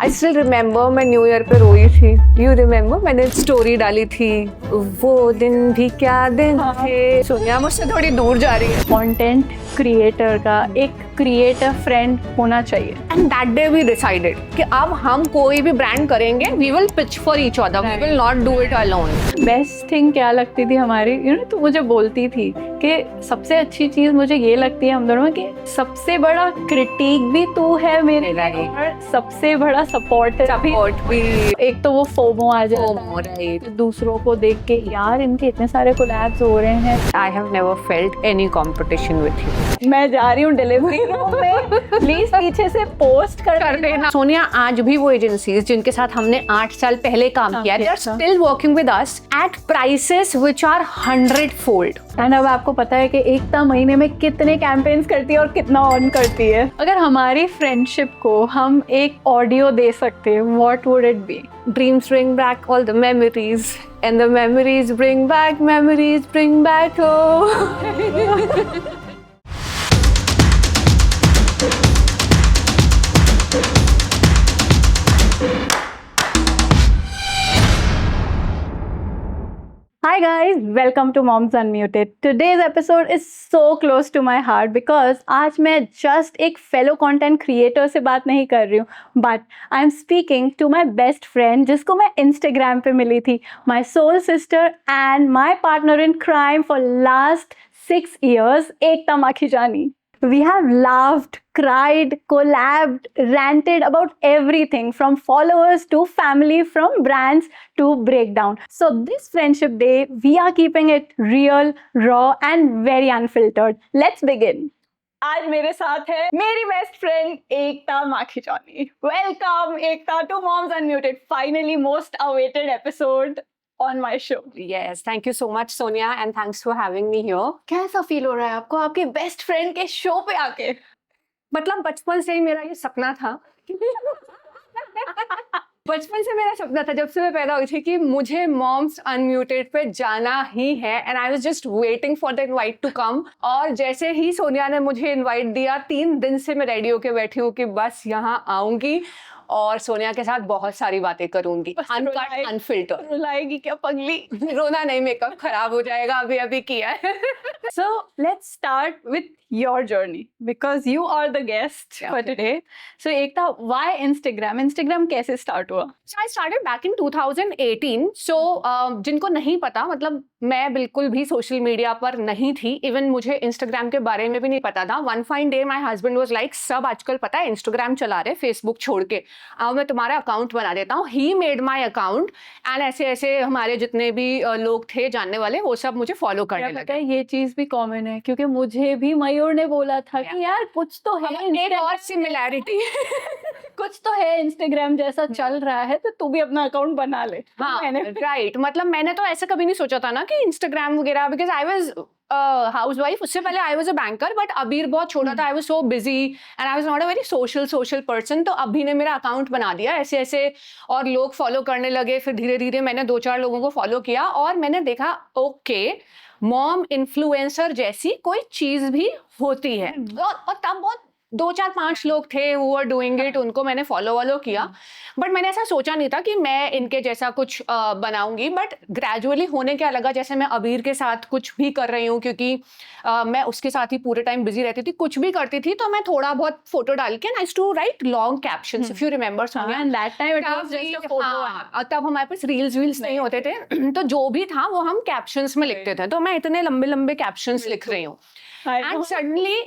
I still remember मैं new year पे रोई थी। यू रिमेम्बर मैंने स्टोरी डाली थी, वो दिन भी क्या दिन थे। सोनिया मुझसे थोड़ी दूर जा रही है। कंटेंट क्रिएटर का एक क्रिएटर फ्रेंड होना चाहिए। And that day we decided कि अब हम कोई भी ब्रांड करेंगे, we will pitch for each other, we will not do it alone. Best thing क्या लगती थी हमारी, तो मुझे बोलती थी कि सबसे अच्छी चीज मुझे ये लगती है हम दोनों में कि सबसे बड़ा क्रिटिक भी तू है मेरे लिए और सबसे बड़ा सपोर्ट भी। एक तो वो फोमो आ जाता है दूसरों को देख के, यार इनके इतने सारे कोलैब्स हो रहे हैं। I have never felt any competition with you. मैं जा रही हूँ डिलीवरी में, प्लीज पीछे से पोस्ट कर देना। सोनिया आज भी वो एजेंसीज जिनके साथ हमने 8 साल पहले काम किया, they are still working with us at prices which are 100-fold। And अब आपको पता है कि एकता महीने में कितने कैंपेन्स करती है और कितना ऑन करती है। अगर हमारी फ्रेंडशिप को हम एक ऑडियो दे सकते हैं, what would it be? Dreams bring back all the memories, and the memories bring back home. Hi guys, welcome to Moms Unmuted. Today's episode is so close to my heart because आज मैं just एक fellow content creator से बात नहीं कर रही हूँ, but I am speaking to my best friend जिसको मैं Instagram पे मिली थी, my soul sister and my partner in crime for last 6 years, Ekta Makhijani. We have laughed, cried, collabed, ranted about everything from followers to family, from brands to breakdown. So this friendship day, we are keeping it real, raw and very unfiltered. Let's begin. आज मेरे साथ है मेरी best friend Ekta Makhijani. Welcome Ekta to moms unmuted. Finally most awaited episode on my show. Yes, thank you so much Sonia and thanks for having me here. कैसा feel हो रहा है आपको आपके बेस्ट फ्रेंड के शो पे आके? मतलब बचपन से ही मेरा ये सपना था बचपन से मेरा सपना था, जब से मैं पैदा हुई थी, कि मुझे मॉम्स अनम्यूटेड पे जाना ही है and I was just waiting for the invite to come. और जैसे ही सोनिया ने मुझे इनवाइट दिया, 3 दिन से मैं रेडी होके बैठी हूँ कि बस यहाँ आऊंगी और सोनिया के साथ बहुत सारी बातें करूंगी, अनकट अनफिल्टर. रुलाएगी क्या पगली? रोना नहीं, मेकअप खराब हो जाएगा, अभी अभी किया है. So let's start with your journey because you are the guest for today. So Ekta, why Instagram? Instagram कैसे start हुआ? So I started back in 2018. So जिनको नहीं पता, मतलब मैं बिल्कुल भी सोशल मीडिया पर नहीं थी. इवन मुझे इंस्टाग्राम के बारे में भी नहीं पता था. One fine day my husband was like, सब आजकल पता है इंस्टाग्राम चला रहे, फेसबुक छोड़ के, अब मैं तुम्हारा अकाउंट बना देता हूँ. He made my account and ऐसे ऐसे हमारे जितने भी लोग थे जानने वाले, वो सब मुझे फॉलो करने लगे. ये चीज भी कॉमन है क्योंकि मुझे भी मयूर ने बोला था कि यार कुछ तो है, एक और सिमिलैरिटी कुछ तो है इंस्टाग्राम जैसा चल रहा है, तो तू भी अपना अकाउंट बना ले. हाँ राइट. मतलब मैंने तो ऐसा कभी नहीं सोचा था ना कि इंस्टाग्राम वगैरह, बिकॉज आई वाज हाउसवाइफ. उससे पहले I was a banker, but अबीर बहुत छोटा था, I was so busy and I was not a very social person. तो अभी ने मेरा अकाउंट बना दिया ऐसे ऐसे और लोग फॉलो करने लगे. फिर धीरे धीरे मैंने 2-4 लोगों को फॉलो किया और मैंने देखा ओके, मॉम इन्फ्लुएंसर जैसी कोई चीज भी होती है. और तब बहुत 2-4-5 लोग थे who were doing it, उनको मैंने फॉलो किया. बट मैंने ऐसा सोचा नहीं था कि मैं इनके जैसा कुछ बनाऊंगी. बट ग्रेजुअली होने क्या लगा, जैसे मैं अबीर के साथ कुछ भी कर रही हूँ, क्योंकि मैं उसके साथ ही पूरे टाइम बिजी रहती थी, कुछ भी करती थी, तो मैं थोड़ा बहुत फोटो डाल के I used to write long captions, if you remember Sonia. And that time it was just a photo. तब हमारे पास रील्स नहीं होते थे, तो जो भी था वो हम कैप्शंस में लिखते थे. तो मैं इतने लंबे कैप्शंस लिख रही हूँ एंड सडनली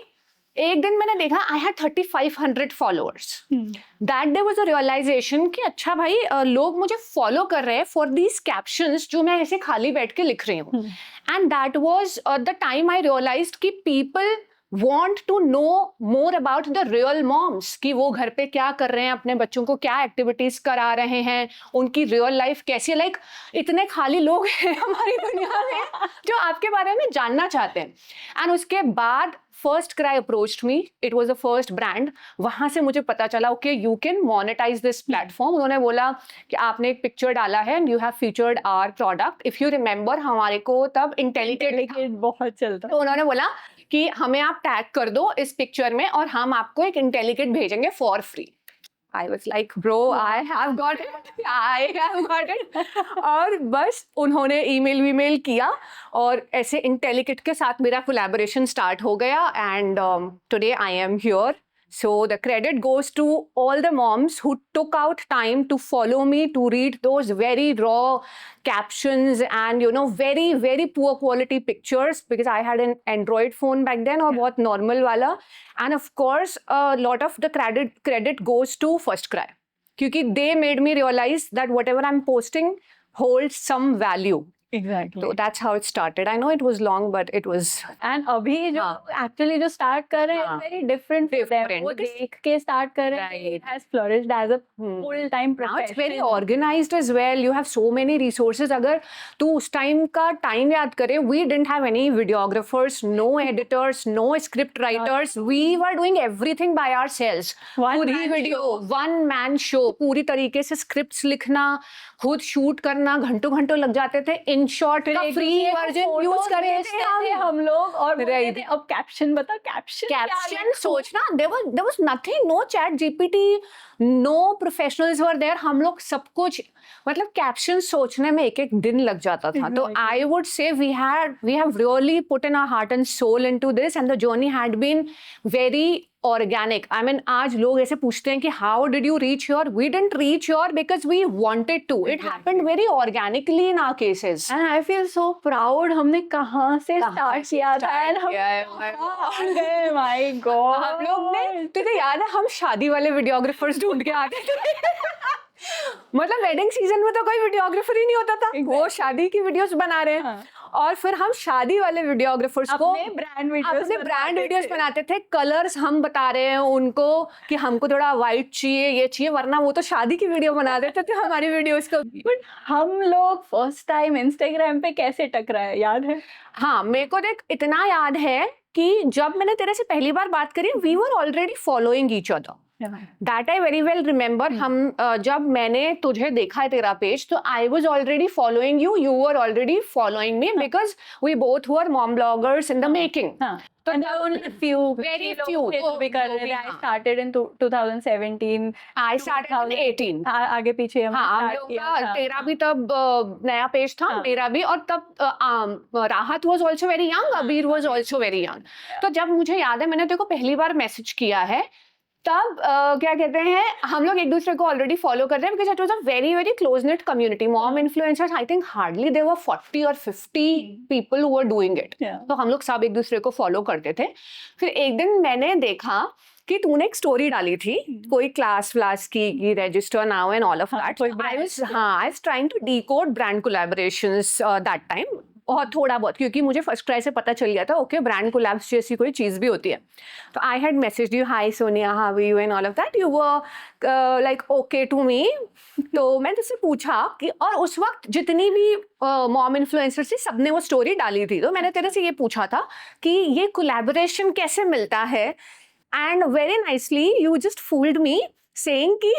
एक दिन मैंने देखा I had 3500 followers. That day was a realization कि अच्छा भाई, लोग मुझे फॉलो कर रहे हैं फॉर दीज कैप्शंस जो मैं ऐसे खाली बैठ के लिख रही हूँ. And that was the time I realized कि people want to know more about the real moms, कि वो घर पे क्या कर रहे हैं, अपने बच्चों को क्या एक्टिविटीज करा रहे हैं, उनकी रियल लाइफ कैसी है. लाइक इतने खाली लोग हैं हमारी दुनिया में जो आपके बारे में जानना चाहते हैं. एंड उसके बाद FirstCry approached me, it was the first brand. वहां से मुझे पता चला okay you can monetize this platform. उन्होंने बोला कि आपने एक पिक्चर डाला है and you have featured our product. If you remember हमारे को तब इंटेलिकेट बहुत चलता, तो उन्होंने बोला कि हमें आप टैग कर दो इस पिक्चर में और हम आपको एक इंटेलिकेट भेजेंगे for free. I was like, bro, I have got it. और बस उन्होंने ईमेल किया और ऐसे इंटेलिकेट के साथ मेरा कोलैबोरेशन स्टार्ट हो गया and today I am here. So the credit goes to all the moms who took out time to follow me, to read those very raw captions and very very poor quality pictures because I had an Android phone back then और बहुत normal वाला. And of course a lot of the credit goes to First Cry क्योंकि they made me realize that whatever I'm posting holds some value. Exactly. So that's how it started. I know it was long, but it was. And अभी जो actually जो start कर रहे हैं very different. वो देख के start कर रहे हैं. It has flourished as a full-time profession. Now it's very organized as well. You have so many resources. अगर तू उस time का time याद करे, we didn't have any videographers, no editors, no script writers. We were doing everything by ourselves. पूरी video, one man show. पूरी तरीके से scripts लिखना, खुद shoot करना, घंटों लग जाते थे. In short, का free version use करते थे हम लोग और बोलते थे अब caption बता caption सोचना there was nothing, no chat GPT, no professionals were there. हम लोग सब कुछ मतलब caption सोचने में एक दिन लग जाता था. तो I would say we have really put in our heart and soul into this and the journey had been very organic. I mean आज लोग ऐसे पूछते हैं कि how did you reach here? We didn't reach here because we wanted to. It happened very organically in our cases. And I feel so proud हमने कहाँ से start किया था and हम my God. हम लोग ने तुझे याद है हम शादी वाले वीडियोग्राफर्स ढूंढ के आते थे. मतलब वेडिंग सीजन में तो कोई वीडियोग्राफर ही नहीं होता था. वो शादी की वीडियोस बना रहे हैं और फिर हम शादी वाले वीडियोग्राफर्स को अपने ब्रांड वीडियोस बनाते थे. कलर्स हम बता रहे हैं उनको कि हमको थोड़ा वाइट चाहिए, ये चाहिए, वरना वो तो शादी की वीडियो बना देते थे हमारी वीडियोस को. बट हम लोग फर्स्ट टाइम इंस्टाग्राम पे कैसे टकराए याद है? हाँ, मेरे को देख इतना याद है कि जब मैंने तेरे से पहली बार बात करी we were already following each other. That I very well remember. हम जब मैंने तुझे देखा है तेरा पेज तो I was already following you. You were already following me because we both were mom bloggers in the making. So there were only very few. I started in 2017. I started in 18. आगे पीछे हम लोग का तेरा भी तब नया page था, मेरा भी. और तब राहत was also very young, अबीर was also very young. तो जब मुझे याद है मैंने तेरे को पहली बार मैसेज किया है तब क्या कहते हैं हम लोग एक दूसरे को ऑलरेडी फॉलो कर रहे हैं because it was a very very close knit community. Mom influencers I think hardly there were 40 और 50 people who were doing it. तो हम लोग सब एक दूसरे को फॉलो करते थे. फिर एक दिन मैंने देखा कि तूने एक स्टोरी डाली थी कोई क्लास की register now and all of that. I was trying to decode brand collaborations that time और थोड़ा बहुत क्योंकि मुझे फर्स्ट ट्राई से पता चल गया था ओके ब्रांड कोलैब्स जैसी कोई चीज़ भी होती है. तो I had message you hi Sonia how are you and all of that. You were like okay to me. तो मैंने तुझसे पूछा कि और उस वक्त जितनी भी मॉम इन्फ्लुएंसर थी सबने वो स्टोरी डाली थी. तो मैंने तेरे से ये पूछा था कि ये कोलैबोरेशन कैसे मिलता है and very nicely you just fooled me saying कि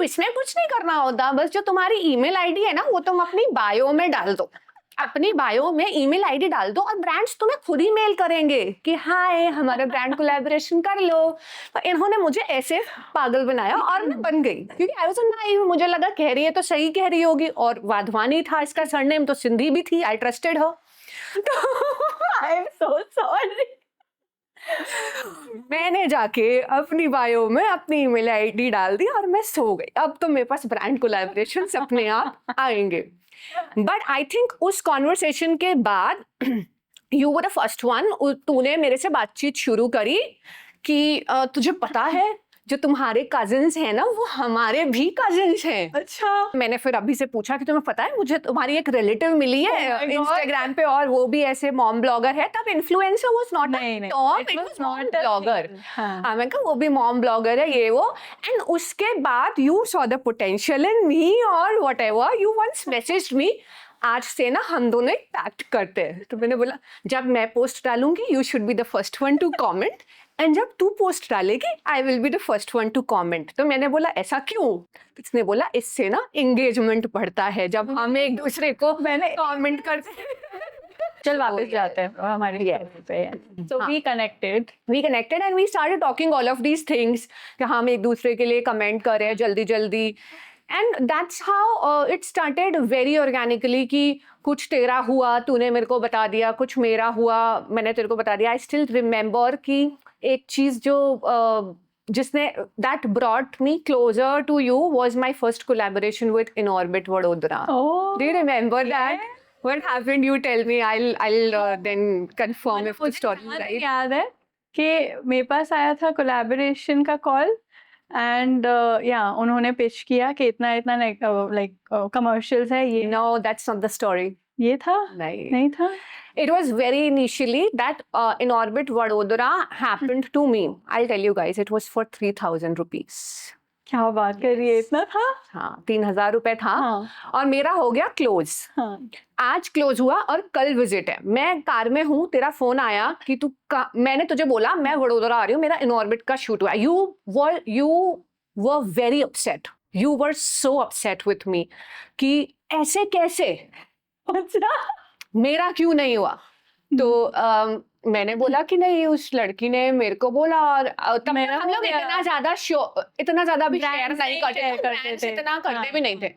इसमें कुछ नहीं करना होता, बस जो तुम्हारी ईमेल आईडी है ना वो तुम अपनी बायो में डाल दो. अपनी बायो में ईमेल आईडी डाल दो और ब्रांड्स तुम्हें खुद ही मेल करेंगे कि हाय हमारा ब्रांड कोलैबोरेशन कर लो. तो इन्होंने मुझे ऐसे पागल बनाया और मैं बन गई क्योंकि आई वाज नाइव. मुझे लगा कह रही है तो सही कह रही होगी और वाधवानी था इसका सरनेम तो सिंधी भी थी. आई ट्रस्टेड हर. तो आई एम सो सॉरी. मैंने जाके अपनी बायो में अपनी ईमेल आईडी डाल दी और मैं सो गई. अब तो मेरे पास ब्रांड कोलैबोरेशन अपने आप आएंगे. बट आई थिंक उस कॉन्वर्सेशन के बाद you were the first one. तूने मेरे से बातचीत शुरू करी कि तुझे पता है जो तुम्हारे कजिन्स हैं ना वो हमारे भी कजिन्स हैं. अच्छा. मैंने फिर अभी से पूछा कि तुम्हें पता है मुझे तुम्हारी एक रिलेटिव मिली है इंस्टाग्राम पे और वो भी ऐसे मॉम ब्लॉगर है. तब influencer was not it was not blogger. मैं कहा वो भी मॉम ब्लॉगर है ये वो. एंड उसके बाद you saw the potential in me और whatever you once messaged me आज से ना हम दोनों एक पैक्ट करते हैं. तो मैंने बोला जब मैं पोस्ट डालूंगी you should be the first one two comment and जब तू पोस्ट डालेगी I will be the first one two comment. तो मैंने बोला ऐसा क्यों? इसने बोला इससे ना एंगेजमेंट बढ़ता है जब हम एक दूसरे को कमेंट करते हैं. चल So, वापस जाते हैं हमारे story पे. So हाँ. we connected. We connected and we started talking all of these things कि हम एक दूसरे के लिए कमेंट कर रहे हैं जल्दी जल्दी. And that's how it started very organically कि कुछ तेरा हुआ तूने मेरे को बता दिया, कुछ मेरा हुआ मैंने तेरे को बता दिया. I still remember कि एक चीज़ जो जिसने that brought me closer to you was my first collaboration with Inorbit Vadodara. Oh. Do you remember that? What happened? You tell me. I'll then confirm if the story is right. याद है कि मेरे पास आया था collaboration का call and या उन्होंने pitch किया कि इतना इतना लाइक कमर्शियल्स है ये. No, that's not the story. ये था नहीं था. It was very initially that Inorbit Vadodara happened to me. I'll tell you guys, it was for 3,000 rupees. क्या बात कर रही है, इतना था. हाँ 3,000 रुपए था. हाँ. और मेरा हो गया क्लोज. हाँ. आज क्लोज हुआ और कल विजिट है. मैं कार में हूँ, तेरा फोन आया कि मैंने तुझे बोला मैं वडोदरा आ रही हूँ, मेरा इनऑर्बिट का शूट हुआ. You were very upset. You were so upset with me कि ऐसे कैसे, अच्छा. मेरा क्यों नहीं हुआ. तो मैंने बोला कि नहीं उस लड़की ने मेरे को बोला. और तब मेरा हम लोग इतना ज्यादा भी शेयर नहीं करते थे. इतना करते भी नहीं थे.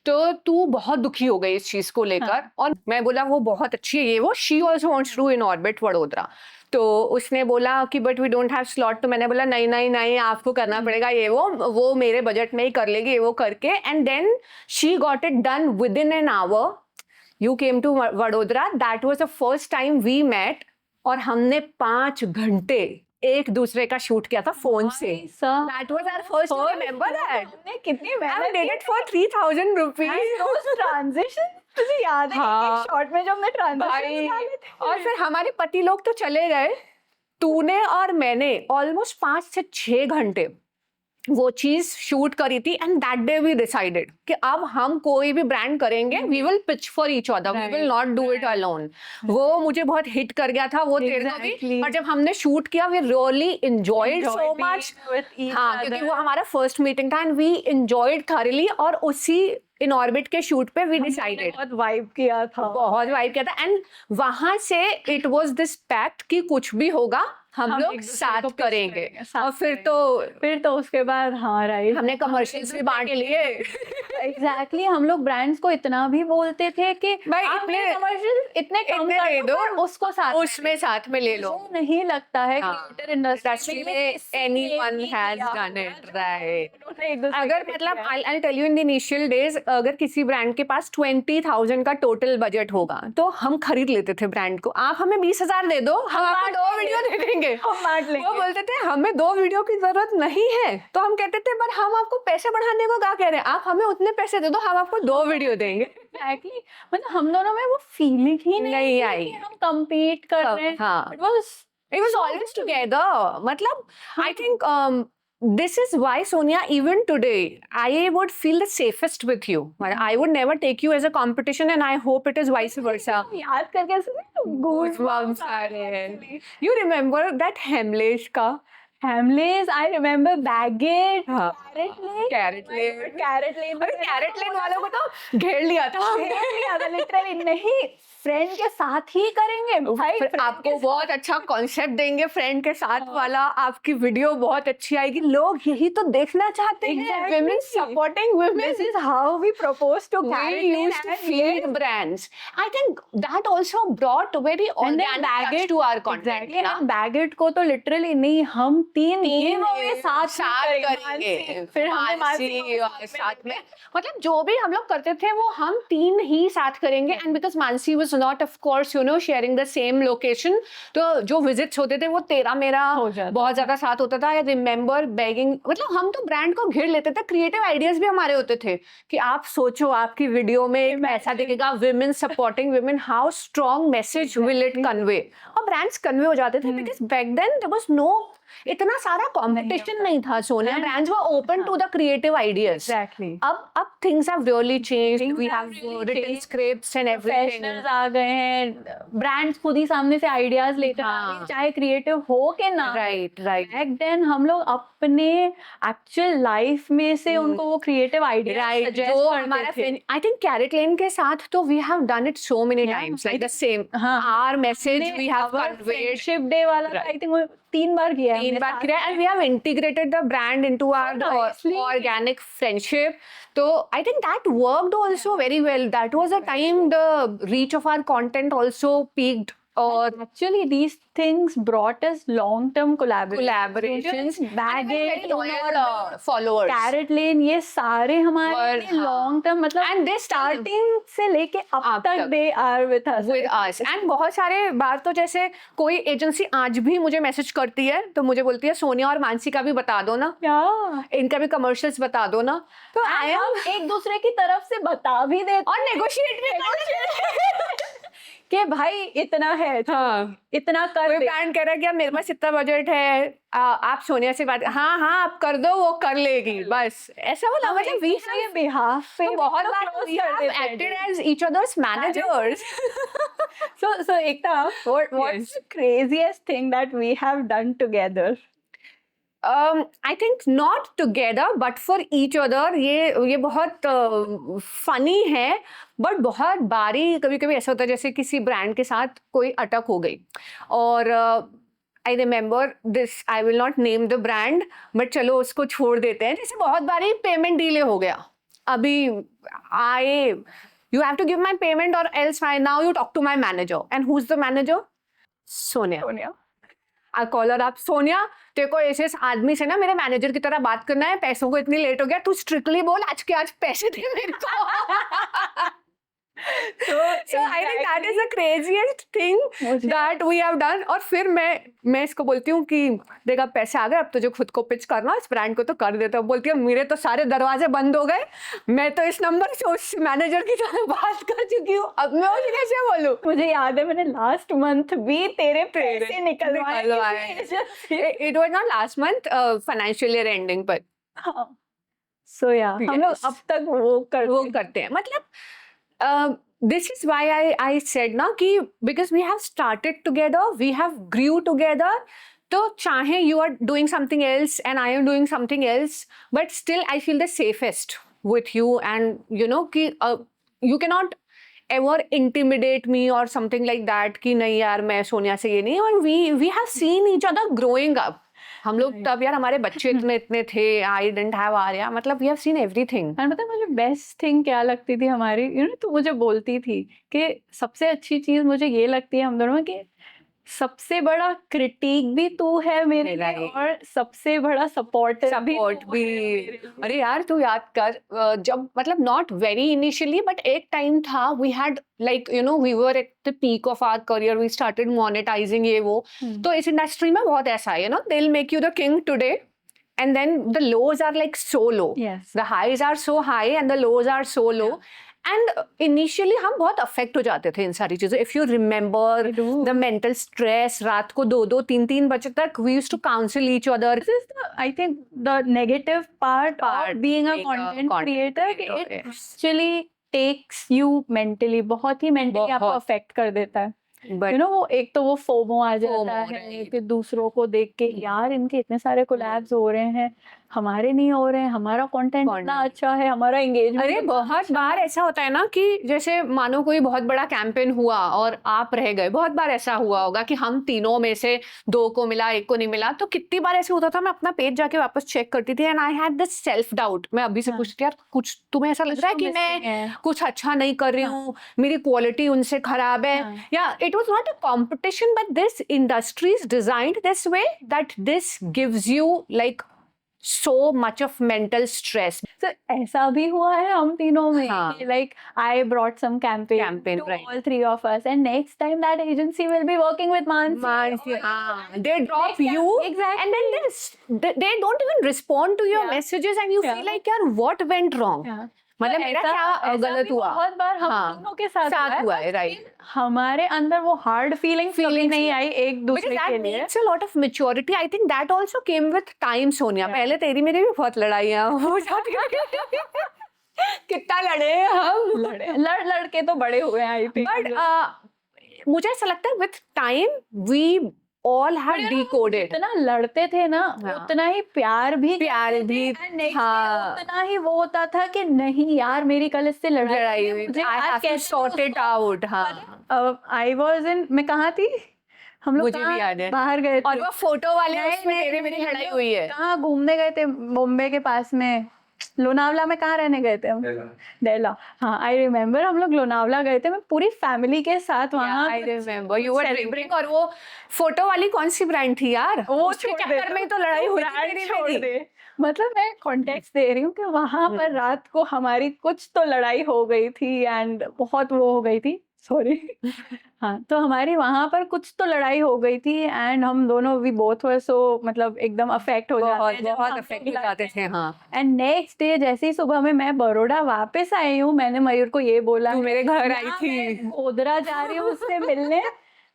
तो तू बहुत दुखी हो गई इस चीज को लेकर. और मैं बोला वो बहुत अच्छी है ये वो. She also wants to Inorbit Vadodara. तो उसने बोला कि but we don't have slot. तो मैंने बोला नहीं नहीं नहीं आपको करना पड़ेगा ये वो मेरे बजट में ही कर लेगी ये वो करके. And then she got it done within an hour. You came to Vadodara. That was the first time we met. और हमने 5 घंटे एक दूसरे का शूट किया था फोन से. That was our first. You remember that? हमने कितनी I मेहनत did it for 3,000 rupees. Transition तुझे याद है हाँ. शॉर्ट में जो हमने ट्रांजिशन और फिर हमारे पति लोग तो चले गए. तूने और मैंने ऑलमोस्ट 5 से 6 घंटे वो चीज शूट करी थी. And that day we decided कि अब हम कोई भी ब्रांड करेंगे we will pitch for each other, we will not do it alone. वो मुझे बहुत हिट कर गया था वो तेरे को भी. और जब हमने शूट किया we really enjoyed so much. हाँ क्योंकि वो हमारा फर्स्ट मीटिंग था एंड वी एंजॉयड थॉरली. और उसी इनऑर्बिट के शूट पे वी डिसाइडेड बहुत वाइब किया था. एंड वहां से इट वाज दिस पैक्ट कि कुछ भी होगा हम लोग साथ करेंगे. और फिर तो उसके बाद हाँ राइट हमने कमर्शियल्स भी बांट लिए. एग्जैक्टली हम लोग ब्रांड्स को इतना भी बोलते थे कि भाई इतने कमर्शियल इतने कम दे दो उसको उसमें साथ में ले लो. नहीं लगता है क्रिएटर इंडस्ट्री में anyone has done it right. अगर मतलब I tell you in the initial days अगर किसी ब्रांड के पास 20,000 का टोटल बजट होगा तो हम खरीद लेते थे ब्रांड को. आप हमें 20,000 दे दो हम आपको 2 वीडियो दे देंगे. वो बोलते थे हमें 2 वीडियो की जरूरत नहीं है. तो हम कहते थे पर हम आपको पैसे बढ़ाने को क्या कह रहे हैं, आप हमें उतने पैसे दे दो हम आपको 2 वीडियो देंगे. Exactly. मतलब हम दोनों में वो फीलिंग ही नहीं आई कि हम compete कर रहे हैं. हाँ. It was always together. मतलब I think this is why Sonia even today I would feel the safest with you. I would never take you as a competition and I hope it is vice versa. याद करके goosebumps आ रहे हैं. You remember that Hamlesh का? Hamleys, I remember Baggett, हाँ. Carrot Lane वालों को तो घेर लिया था. लिटरली नहीं फ्रेंड के साथ ही करेंगे भाई. आपको बहुत अच्छा कॉन्सेप्ट देंगे फ्रेंड के साथ वाला. आपकी वीडियो बहुत अच्छी आएगी. लोग यही तो देखना चाहते हैं. Women supporting women. This is how we propose to we used to feed brands. I think that also brought very organic touch to our content. Exactly. And Baggett को तो लिटरली नहीं हम तीन साथ करेंगे. फिर हमने मानसी और साथ में मतलब जो भी हम लोग करते थे वो हम 3 ही साथ करेंगे. And because Mansi was not of course you know sharing the same location तो जो विजिट्स होते थे वो तेरा मेरा बहुत ज्यादा साथ होता था. आई रिमेम्बर बेगिंग मतलब हम तो ब्रांड को घेर लेते थे. क्रिएटिव आइडियाज भी हमारे होते थे कि आप सोचो आपकी वीडियो में ऐसा दिखेगा women supporting women how strong message will it convey. और ब्रांड्स कन्वे हो जाते थे because back then there was no इतना सारा कंपटीशन नहीं था Sonia, brands were open to the creative ideas. Exactly. अब things have really changed. Things We have have really written changed. scripts and everything. Professionals आ गए हैं, ब्रांड्स खुद ही सामने से आइडियाज लेकर आ रहे हैं, हाँ। चाहे क्रिएटिव हो के ना। Right, right. बैक देन हम लोग अपने एक्चुअल लाइफ में से उनको वो क्रिएटिव आइडिया Right, सजेस्ट जो करते हमारा थे। I think Carrot Lane के साथ तो we have done it so many Yeah, times, like the same. हाँ। Our message we have conveyed. Friendship day वाला Right. आई थिंक वो 3 बार किया है 3 हमने बार साथ किया, and we have integrated the brand into our nicely. organic friendship. So I think that worked also very well. That was a time the reach of our content also peaked. Or Actually, these things brought us long-term collaborations, Baggage, very loyal followers. Carrot Lane, ये सारे हमारे Were, हाँ. Long term मतलब And they starting से लेके अब अब तक तक. They are with us with us. And बहुत सारे बार तो जैसे कोई एजेंसी आज भी मुझे मैसेज करती है तो मुझे बोलती है सोनिया और मानसी का भी बता दो ना, इनका भी कमर्शियल्स बता दो ना, तो हम एक दूसरे की तरफ से बता भी देते और नेगोशिएट भी करते कि भाई इतना है, हाँ, इतना कर कोई दे। ब्रांड कह रहा है कि अब मेरे पास इतना बजट है, आप सोनिया से बात, हाँ हाँ आप कर दो, वो कर लेगी, बस ऐसा बोला। मतलब वी ये बिहाफ पे बहुत बार we have acted as each other's managers. so Ekta, what's the craziest thing that we have done together? I think not together but for each other. ये बहुत फनी है, बट बहुत बारी कभी कभी ऐसा होता है जैसे किसी ब्रांड के साथ कोई अटक हो गई, और I remember this, I will not name the brand, but चलो उसको छोड़ देते हैं। जैसे बहुत बारी पेमेंट डिले हो गया, अभी आए, you have to give my payment और else I now you talk to my manager, and who is the manager? Sonia. I call her up, Sonia तेरे को ऐसे आदमी से ना मेरे मैनेजर की तरह बात करना है, पैसों को इतनी लेट हो गया, तू स्ट्रिक्टली बोल आज के आज पैसे दे मेरे को। So I think that is the craziest thing that we have done. और फिर मैं इसको बोलती हूँ कि देख अब पैसे आ गए, अब तुझे खुद को पिच करना, इस ब्रांड को तो कर देता हूँ। बोलती है मेरे तो सारे दरवाजे बंद हो गए, मैं तो इस नंबर से उस मैनेजर की तरह बात कर चुकी हूँ, अब मैं उसे कैसे बोलूँ? मुझे याद है मैंने लास्ट मंथ भी तेरे पैसे निकलवाए। It was not last month, financial year ending पर। So yeah, हम लोग अब तक वो करते हैं। मतलब this is why I said ना कि because we have started together, we have grew together, तो चाहे you are doing something else and I am doing something else, but still I feel the safest with you, and you know कि you cannot ever intimidate me or something like that कि नहीं यार मैं सोनिया से ये नहीं, और we have seen each other growing up. हम लोग तब यार हमारे बच्चे इतने थे, आई डिडंट हैव आर्या, मतलब वी हैव सीन एवरीथिंग। और मतलब मुझे बेस्ट थिंग क्या लगती थी हमारी, यू नो, तो मुझे बोलती थी कि सबसे अच्छी चीज मुझे ये लगती है हम दोनों में कि सबसे बड़ा क्रिटिक भी तू है मेरे लिए और सबसे बड़ा सपोर्ट भी। अरे यार तू याद कर, जब मतलब नॉट वेरी इनिशियली बट एक टाइम था, we had like you know we were at the peak of our career, we started monetizing ये वो। तो इस इंडस्ट्री में बहुत ऐसा है, you know, they will make you the king today and then the lows are like so low. Yes. The highs are so high and the lows are so low. And initially हम बहुत affect हो जाते थे इन सारी चीज़ों। If you remember the mental stress, रात को 2-2, 3-3 बजे तक we used to counsel each other. This is the, I think, the negative part of being a content creator. It actually takes you mentally, बहुत ही mentally आपको affect कर देता है। You know, वो एक तो वो फोमो आ जाता है कि दूसरों को देख के यार इनके इतने सारे कोलैब्स हो रहे हैं, हमारे नहीं हो रहे हैं, हमारा कंटेंट इतना अच्छा है, हमारा एंगेजमेंट। अरे बहुत बार ऐसा होता है ना कि जैसे मानो कोई बहुत बड़ा कैंपेन हुआ और आप रह गए, बहुत बार ऐसा हुआ होगा कि हम तीनों में से 2 को मिला, 1 को नहीं मिला। तो कितनी बार ऐसे होता था, मैं अपना पेज जाके वापस चेक करती थी and I had this self doubt. मैं अभी से पूछती यार कुछ तुम्हें ऐसा लग रहा है कि मैं कुछ अच्छा नहीं कर रही हूँ, मेरी क्वालिटी उनसे खराब है, या it was not a competition but this industry is designed this way that this gives you like so much of mental stress. So ऐसा भी हुआ है हम तीनों में, like I brought some campaign to right. all 3 of us, and next time that agency will be working with Mansi. They drop you, exactly, and then they don't even respond to your messages, and you feel like yaar what went wrong. मतलब तो मेरा ऐसा- क्या ऐसा गलत भी हुआ? बहुत बार हम हाँ, दोनों के साथ हुआ है, है, but राइट। फिर हमारे अंदर वो हार्ड फीलिंग्स कभी Feelings नहीं नहीं। आई एक दूसरे Because के that लिए। needs a lot of maturity. I think that also came with time, Sonia. Yeah. पहले तेरी मेरी भी बहुत लड़ाइयाँ हो जाती थी। कितना लड़े हैं हम। लड़ के तो बड़े हुए हैं आई थिंक। बट मुझे ऐसा लगता है with time we all have decoded. जितना लड़ते थे ना हाँ। उतना ही प्यार भी प्यार भी, हाँ। उतना ही वो होता था कि नहीं यार मेरी कल इससे लड़ाई हुई, मुझे आई आज हैव टू कैसे सॉर्ट इट आउट। हाँ, आई वाज इन, मैं कहाँ थी, हम लोग मुझे भी कहाँ याद है। बाहर गए थे, और वो फोटो वाले नहीं, उसमें नहीं, तेरे मेरी नहीं, लड़ाई हम हुई है। कहाँ घूमने गए थे, बॉम्बे के पास में लोनावला में, कहाँ रहने गए थे हम, डेला। हाँ आई रिमेम्बर हम लोग लोनावला गए थे, मैं पूरी फैमिली के साथ वहाँ I remember you were drinking. और वो फोटो वाली कौन सी ब्रांड थी यार? वो उसके छोड़ दे, चक्कर में तो लड़ाई हुई थी brand तेरी छोड़ मेरी। दे। मतलब मैं कॉन्टेक्स्ट दे रही हूँ कि वहां पर रात को हमारी कुछ तो लड़ाई हो गई थी एंड बहुत वो हो गई थी, सॉरी। हाँ तो हमारी वहां पर कुछ तो लड़ाई हो गई थी एंड हम दोनों भी बोथ वर सो मतलब एकदम अफेक्ट हो जाते हैं, जब बहुत हम अफेक्ट लोग हो जाते थे। हाँ, एंड नेक्स्ट डे जैसे ही सुबह में मैं बड़ौदा वापस आई हूँ, मैंने मयूर को ये बोला तू मेरे घर आई "ना, थी। मैं गोधरा जा रही हूँ उससे मिलने,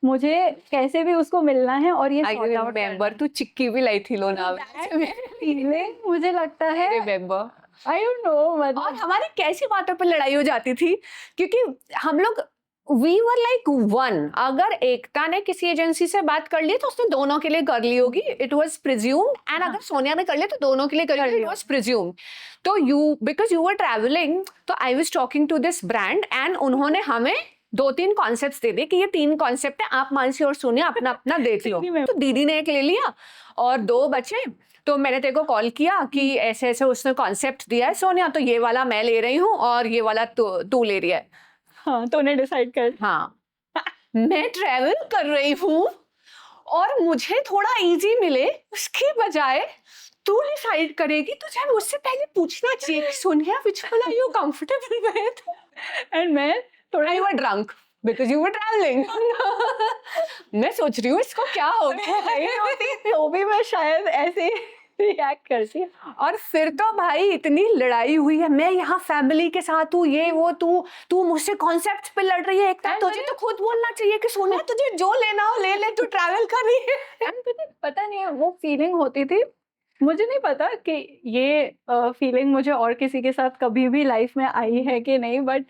मुझे कैसे भी उसको मिलना है और ये आई सॉर्ट आउट रिमेम्बर तू चिक्की भी लाई थी लोनावला से। फीलिंग मुझे लगता है, रिमेम्बर। आई डोंट नो और मतलब हमारी कैसी बातों पर लड़ाई हो जाती थी, क्योंकि हम लोग वी वर लाइक वन। अगर एकता ने किसी एजेंसी से बात कर ली तो उसने दोनों के लिए कर ली होगी, इट वाज प्रिज्यूम्ड। एंड अगर सोनिया ने कर लिया तो दोनों के लिए कर लिया, इट वाज प्रिज्यूम्ड। तो you because you were travelling, तो I was talking to this brand and उन्होंने हमें 2-3 कॉन्सेप्ट्स दे दिए कि ये 3 कॉन्सेप्ट है, आप मानसी और सोनिया अपना अपना देख लो। तो दीदी ने एक ले लिया और 2 बचे। तो मैंने तेरे को कॉल किया कि ऐसे ऐसे उसने कॉन्सेप्ट दिया है सोनिया, तो ये वाला मैं ले रही हूँ और ये वाला तू ले रही है। हाँ तो उन्हें डिसाइड कर। हाँ, मैं ट्रैवल कर रही हूँ और मुझे थोड़ा इजी मिले उसके बजाय तू डिसाइड करेगी, तुझे मुझसे पहले पूछना चाहिए कि Sonia which one are you comfortable with? And मैं थोड़ा You were drunk because you were traveling. मैं सोच रही हूँ इसको क्या हो गया सही होती तो भी मैं शायद ऐसे रिएक्ट करती। और फिर तो भाई इतनी लड़ाई हुई है, मैं यहाँ फैमिली के साथ हूँ, ये वो, तू मुझसे कॉन्सेप्ट पे लड़ रही है। एक तुझे तो खुद बोलना चाहिए कि सोनिया तुझे जो लेना हो ले ले, तू ट्रैवल कर रही है। एंड तुझे पता नहीं है वो फीलिंग होती थी, मुझे नहीं पता कि ये फीलिंग मुझे और किसी के साथ कभी भी लाइफ में आई है कि नहीं, but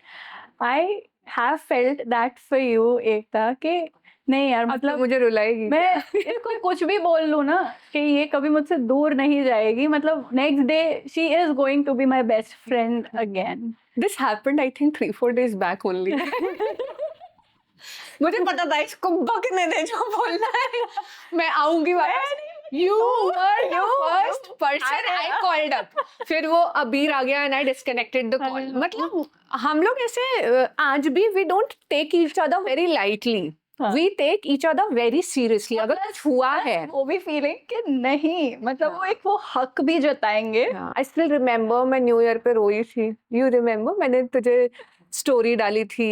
I have felt that for you Ekta कि नहीं यार मतलब मुझे रुलाएगी मैं इसको कुछ भी बोल लूँ ना कि ये कभी मुझसे दूर नहीं जाएगी, मतलब next day she is going to be my best friend again. This happened I think 3-4 days back only. मुझे पता था इसको बकने दे जो बोलना है, मैं आऊंगी वापस। You were the first person I called up. फिर वो अबीर आ गया and I disconnected the call. मतलब हम लोग ऐसे आज भी we don't take each other very lightly. We take each other very seriously. अगर कुछ हुआ है वो भी फीलिंग कि नहीं मतलब वो एक वो हक भी जताएंगे। I still remember मैं न्यू ईयर पे रोई थी। You remember मैंने तुझे स्टोरी डाली थी,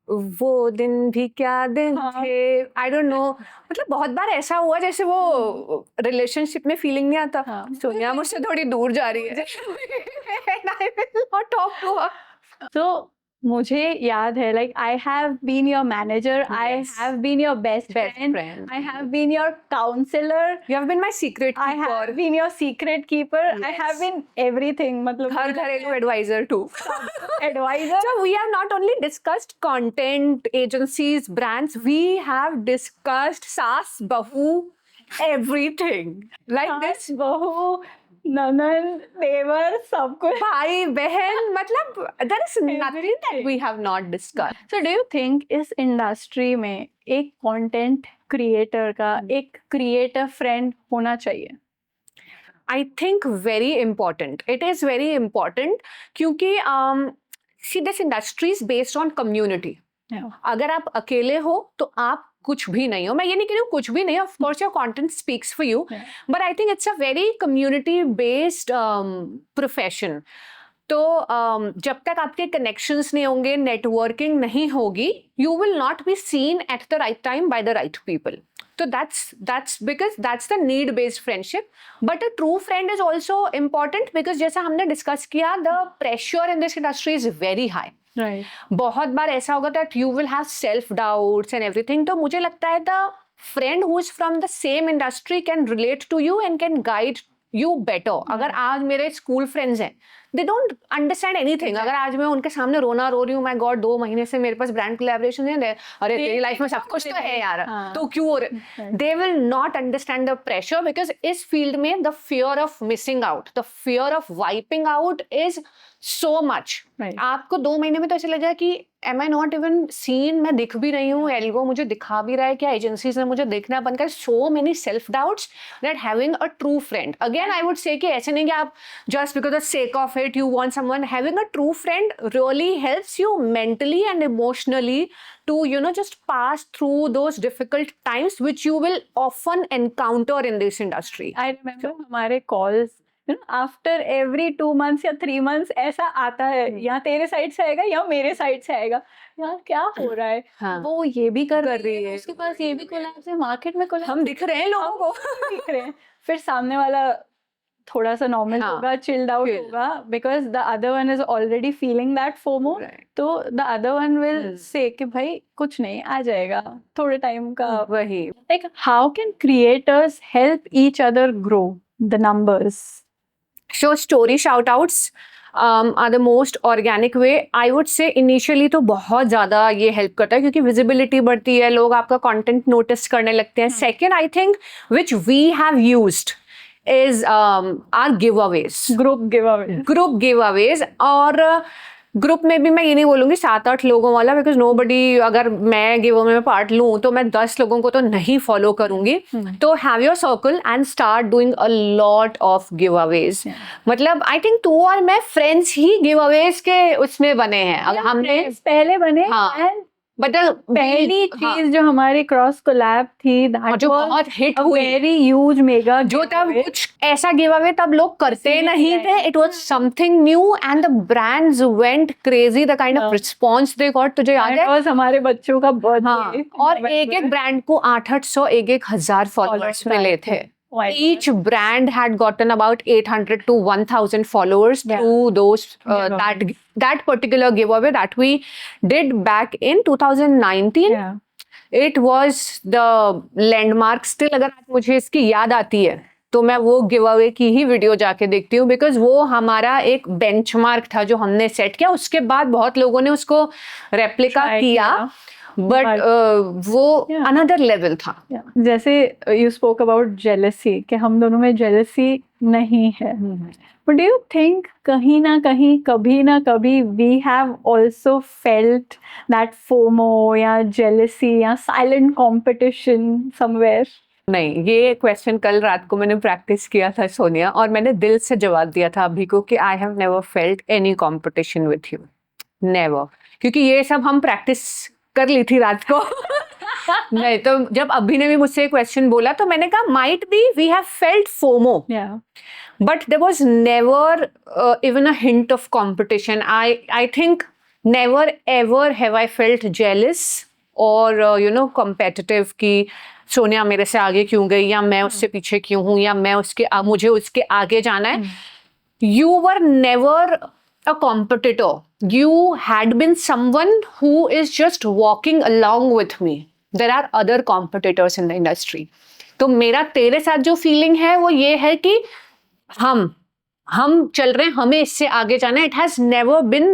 वो दिन भी क्या दिन थे। आई डोंट नो, मतलब बहुत बार ऐसा हुआ जैसे वो रिलेशनशिप में फीलिंग नहीं आता। सोनिया मुझसे थोड़ी दूर जा रही है। And I will not talk to her. तो मुझे याद है like I have been your manager, I have been your best friend, I have been your counsellor, You have been my secret I have keeper. Been your secret keeper, I have been everything, मतलब घर घरेलू advisor too. Advisor. So we have not only discussed content, agencies, brands, we have discussed saas, bahu, everything. Like this. बहू ननन देवर सब कुछ। भाई बहन, मतलब there is nothing that we have not discussed. So do you think इस industry में एक content creator का एक क्रिएटर फ्रेंड होना चाहिए? I think very important. It is very important क्योंकि see this industry is based on community. अगर आप अकेले हो तो आप कुछ भी नहीं हो। मैं ये नहीं कह रही हूँ कुछ भी नहीं, of course your content speaks for you, but I think it's a very community based profession. तो जब तक आपके कनेक्शंस नहीं होंगे, नेटवर्किंग नहीं होगी, you will not be seen at the right time by the right people. So that's because that's the need based friendship. But a true friend is also important because जैसा हमने discuss किया, the pressure in this industry is very high. Right. बहुत बार ऐसा होगा that you will have self doubts and everything. तो मुझे लगता है the friend who is from the same industry can relate to you and can guide you better. अगर आज मेरे स्कूल फ्रेंड्स हैं, they don't understand anything. अगर आज मैं उनके सामने रो रही हूँ, my God, 2 महीने से मेरे पास ब्रांड कोलैबोरेशन है, अरे तेरी लाइफ में सब कुछ तो है यार, तो क्यों हो रहे? They will not understand the pressure because इस फील्ड में the fear of missing out, the fear of wiping out is so much. Right. आपको 2 महीने में तो ऐसे लगेगा कि am I not even seen, मैं दिख भी रही हूँ, एल्गो मुझे दिखा भी रहा है, क्या एजेंसीज ने मुझे देखना बंद कर. so many self doubts that having a true friend, again I would say कि ऐसे नहीं कि आप just because of the sake of it you want someone. Having a true friend really helps you mentally and emotionally to just pass through those difficult times which you will often encounter in this industry. I remember हमारे calls after every 2 months या 3 months ऐसा आता है, या तेरे side से आएगा या मेरे साइड से आएगा, यार क्या हो रहा है. हाँ. वो ये भी कर रही है, उसके पास ये भी कोलैब्स है, मार्केट में कोलैब्स हम दिख रहे हैं लोगों को, दिख रहे हैं. फिर सामने वाला थोड़ा सा नॉर्मल होगा, चिल्ड आउट होगा, because the other one is already feeling that FOMO. तो the other one will say कि भाई कुछ नहीं, आ जाएगा थोड़े टाइम का. वही. Like how can creators help each other grow the numbers? So story shout outs are the most organic way. I would say initially तो बहुत ज़्यादा ये help करता है क्योंकि visibility बढ़ती है, लोग आपका content notice करने लगते हैं. Second, I think which we have used is our giveaways. Group giveaways. और ग्रुप में भी मैं ये नहीं बोलूँगी 7-8 लोगों वाला, बिकॉज नोबडी, अगर मैं गिव अवे में पार्ट लूँ तो मैं 10 लोगों को तो नहीं फॉलो करूँगी. तो have your circle and start doing a lot of give Awez. मतलब आई थिंक तू और मैं फ्रेंड्स ही गिव अवेज के उसमें बने हैं. अगर हमने पहले बने, बट पहली चीज जो हमारी क्रॉस कोलैब थी, जो बहुत हिट हुई, वेरी ह्यूज मेगा, जो तब कुछ ऐसा गिव अवे तब लोग करते नहीं थे. It was something new and the brands went crazy, the kind of response they got. तुझे याद है हमारे बच्चों का बर्थडे, और एक ब्रांड को 800 1,000 फॉलोअर्स मिले थे. Each brand had gotten about 800 to 1,000 followers through those that particular giveaway that we did back in 2019. It was the landmark. Still, अगर मुझे इसकी याद आती है तो मैं वो गिवअवे की ही वीडियो जाके देखती हूँ, बिकॉज वो हमारा एक बेंचमार्क था जो हमने सेट किया. उसके बाद बहुत लोगों ने उसको रेप्लिका किया, बट वो अनदर लेवल था. जैसे यू स्पोक अबाउट जेलसी, कि हम दोनों में जेलसी नहीं है, बट डू यू थिंक कहीं ना कहीं, कभी ना कभी we have also felt that FOMO या जेलसी या साइलेंट कॉम्पिटिशन समवेयर? नहीं, ये क्वेश्चन कल रात को मैंने प्रैक्टिस किया था सोनिया, और मैंने दिल से जवाब दिया था अभी को कि I have never felt any competition with you, never. क्योंकि ये सब हम प्रैक्टिस कर ली थी रात को. नहीं तो जब अभी ने भी मुझसे क्वेश्चन बोला तो मैंने कहा might be we have felt FOMO, but there was never even a hint of competition. I think never ever have I felt jealous और कॉम्पिटिटिव कि सोनिया मेरे से आगे क्यों गई, या मैं उससे पीछे क्यों हूँ, या मैं मुझे उसके आगे जाना है. You were never a competitor. You had been someone who is just walking along with me. There are other competitors in the industry. तो मेरा तेरे साथ जो फीलिंग है वो ये है कि हम चल रहे हैं, हमें इससे आगे जाना है. It has never been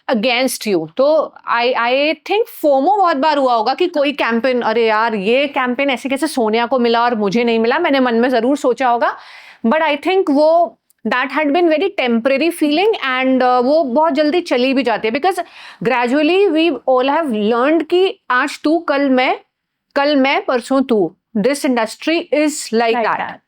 against you. तो I think FOMO बहुत बार हुआ होगा कि कोई कैंपेन, अरे यार ये कैंपेन ऐसे कैसे सोनिया को मिला और मुझे नहीं मिला, मैंने मन में जरूर सोचा होगा. बट आई थिंक वो that had been very temporary feeling and वो बहुत जल्दी चली भी जाती है, because gradually we all have learned कि आज तू कल मैं परसों तू. This industry is like that.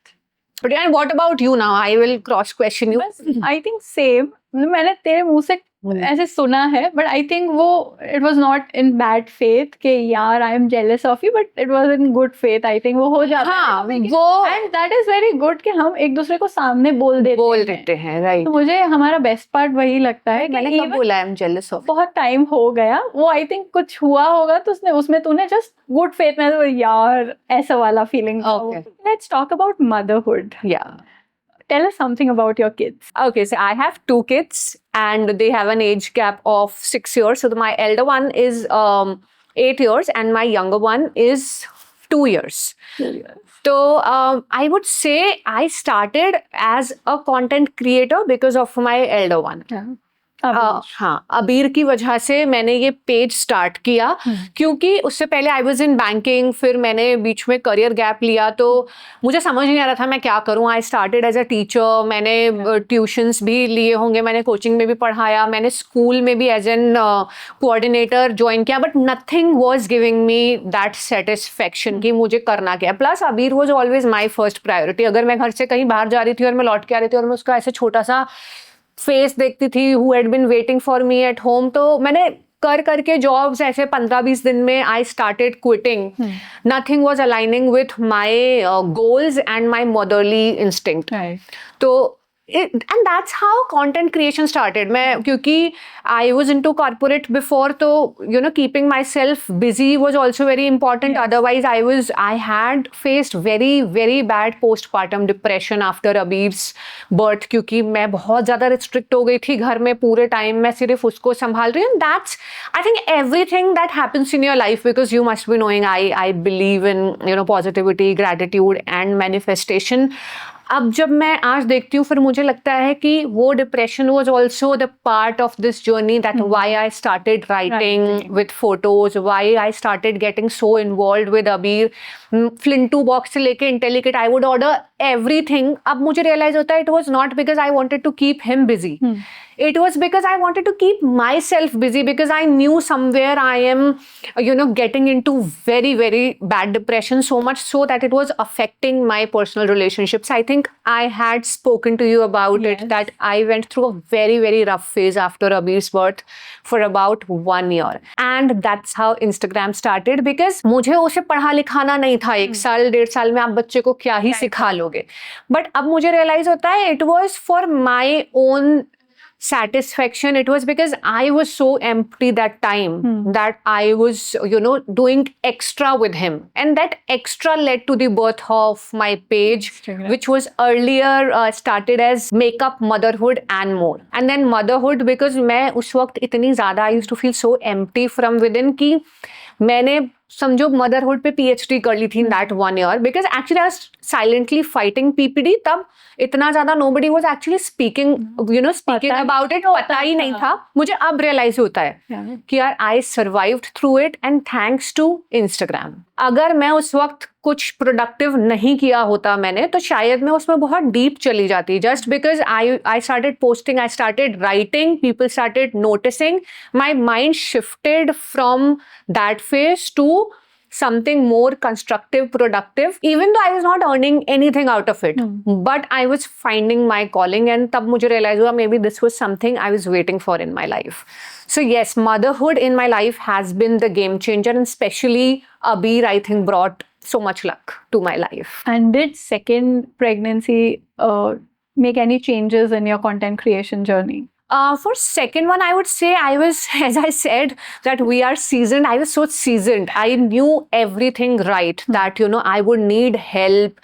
But yeah, what about you now? I will cross question you. I think same. मैंने तेरे मुंह से ऐसे सुना है, बट आई थिंक वो it was not in bad faith कि यार I am jealous of you, but it was in good faith. I think वो हो जाता हाँ, है वो and that is very good कि हम एक दूसरे को सामने बोल देते हैं, राइट. तो मुझे हमारा बेस्ट पार्ट वही लगता है कि मैंने कब even बोला आई एम जेलस ऑफ. बहुत टाइम हो गया, वो आई थिंक कुछ हुआ होगा तो उसमें तूने जस्ट गुड फेथ में तो यार ऐसा वाला feeling. Okay. Let's talk about motherhood. या. Tell us something about your kids. Okay, so I have 2 kids and they have an age gap of 6 years. So my elder one is 8 years and my younger one is 2 years. So I would say I started as a content creator because of my elder one. हाँ, अबीर की वजह से मैंने ये page start किया क्योंकि उससे पहले आई वाज इन बैंकिंग, फिर मैंने बीच में करियर गैप लिया तो मुझे समझ नहीं आ रहा था मैं क्या करूँ. I started as a teacher, मैंने ट्यूशन्स भी लिए होंगे, मैंने कोचिंग में भी पढ़ाया, मैंने स्कूल में भी एज एन कोऑर्डिनेटर ज्वाइन किया, but nothing was giving me that satisfaction कि मुझे करना क्या. प्लस अबीर was always my first priority. अगर मैं घर से कहीं बाहर जा रही थी और मैं लौट के आ रही थी और मैं उसका ऐसे छोटा सा फेस देखती थी who had been waiting for me at home, तो मैंने करके जॉब्स ऐसे 15-20 दिन में I started quitting. Nothing was aligning with my goals and my motherly instinct. तो and that's how content creation started. मैं क्योंकि I was into corporate before, तो you know keeping myself busy was also very important. Yes. Otherwise I had faced very bad postpartum depression after Abir's birth क्योंकि मैं बहुत ज़्यादा restrict हो गई थी घर में पूरे टाइम, मैं सिर्फ उसको संभाल रही हूँ. That's I think everything that happens in your life, because you must be knowing I believe in you know positivity, gratitude and manifestation. अब जब मैं आज देखती हूँ फिर मुझे लगता है कि वो depression was also the part of this journey, that why I started writing with photos, why I started getting so involved with Abeer. Flintobox से लेके Intellikit I would order everything. अब मुझे रियलाइज होता है it was not because I wanted to keep him busy, it was because I wanted to keep myself busy, because I knew somewhere I am you know getting into very bad depression, so much so that it was affecting my personal relationships. I think I had spoken to you about it, that I went through a very rough phase after Abir's birth for about 1 year, and that's how Instagram started. Because मुझे उसे पढ़ा लिखाना नहीं था. 1 साल 1.5 साल में आप बच्चे को क्या ही सिखा लोगे, बट अब मुझे रियलाइज होता है it was for my own satisfaction. It was because I was so empty that time that I was you know doing extra with him, and that extra led to the birth of my page, which was earlier started as makeup, motherhood and more, and then motherhood because मैं उस वक्त इतनी ज़्यादा I used to feel so empty from within कि मैंने समझो motherhood पे PhD कर ली थी in that 1 year, because actually I was silently fighting PPD. तब इतना ज़्यादा nobody was actually speaking about it, पता ही नहीं था. मुझे अब realize होता है कि यार I survived through it and thanks to Instagram. अगर मैं उस वक्त कुछ प्रोडक्टिव नहीं किया होता मैंने, तो शायद मैं उसमें बहुत डीप चली जाती. Just because I started posting, I started writing, people started noticing, my mind shifted from that phase two something more constructive, productive, even though I was not earning anything out of it, but I was finding my calling, and tab mujhe realize hua maybe this was something I was waiting for in my life. So yes, motherhood in my life has been the game changer, and especially Abir I think brought so much luck to my life. And did second pregnancy make any changes in your content creation journey? For second one, I would say I was, as I said, that we are seasoned. I was so seasoned. I knew everything right, that, you know, I would need help.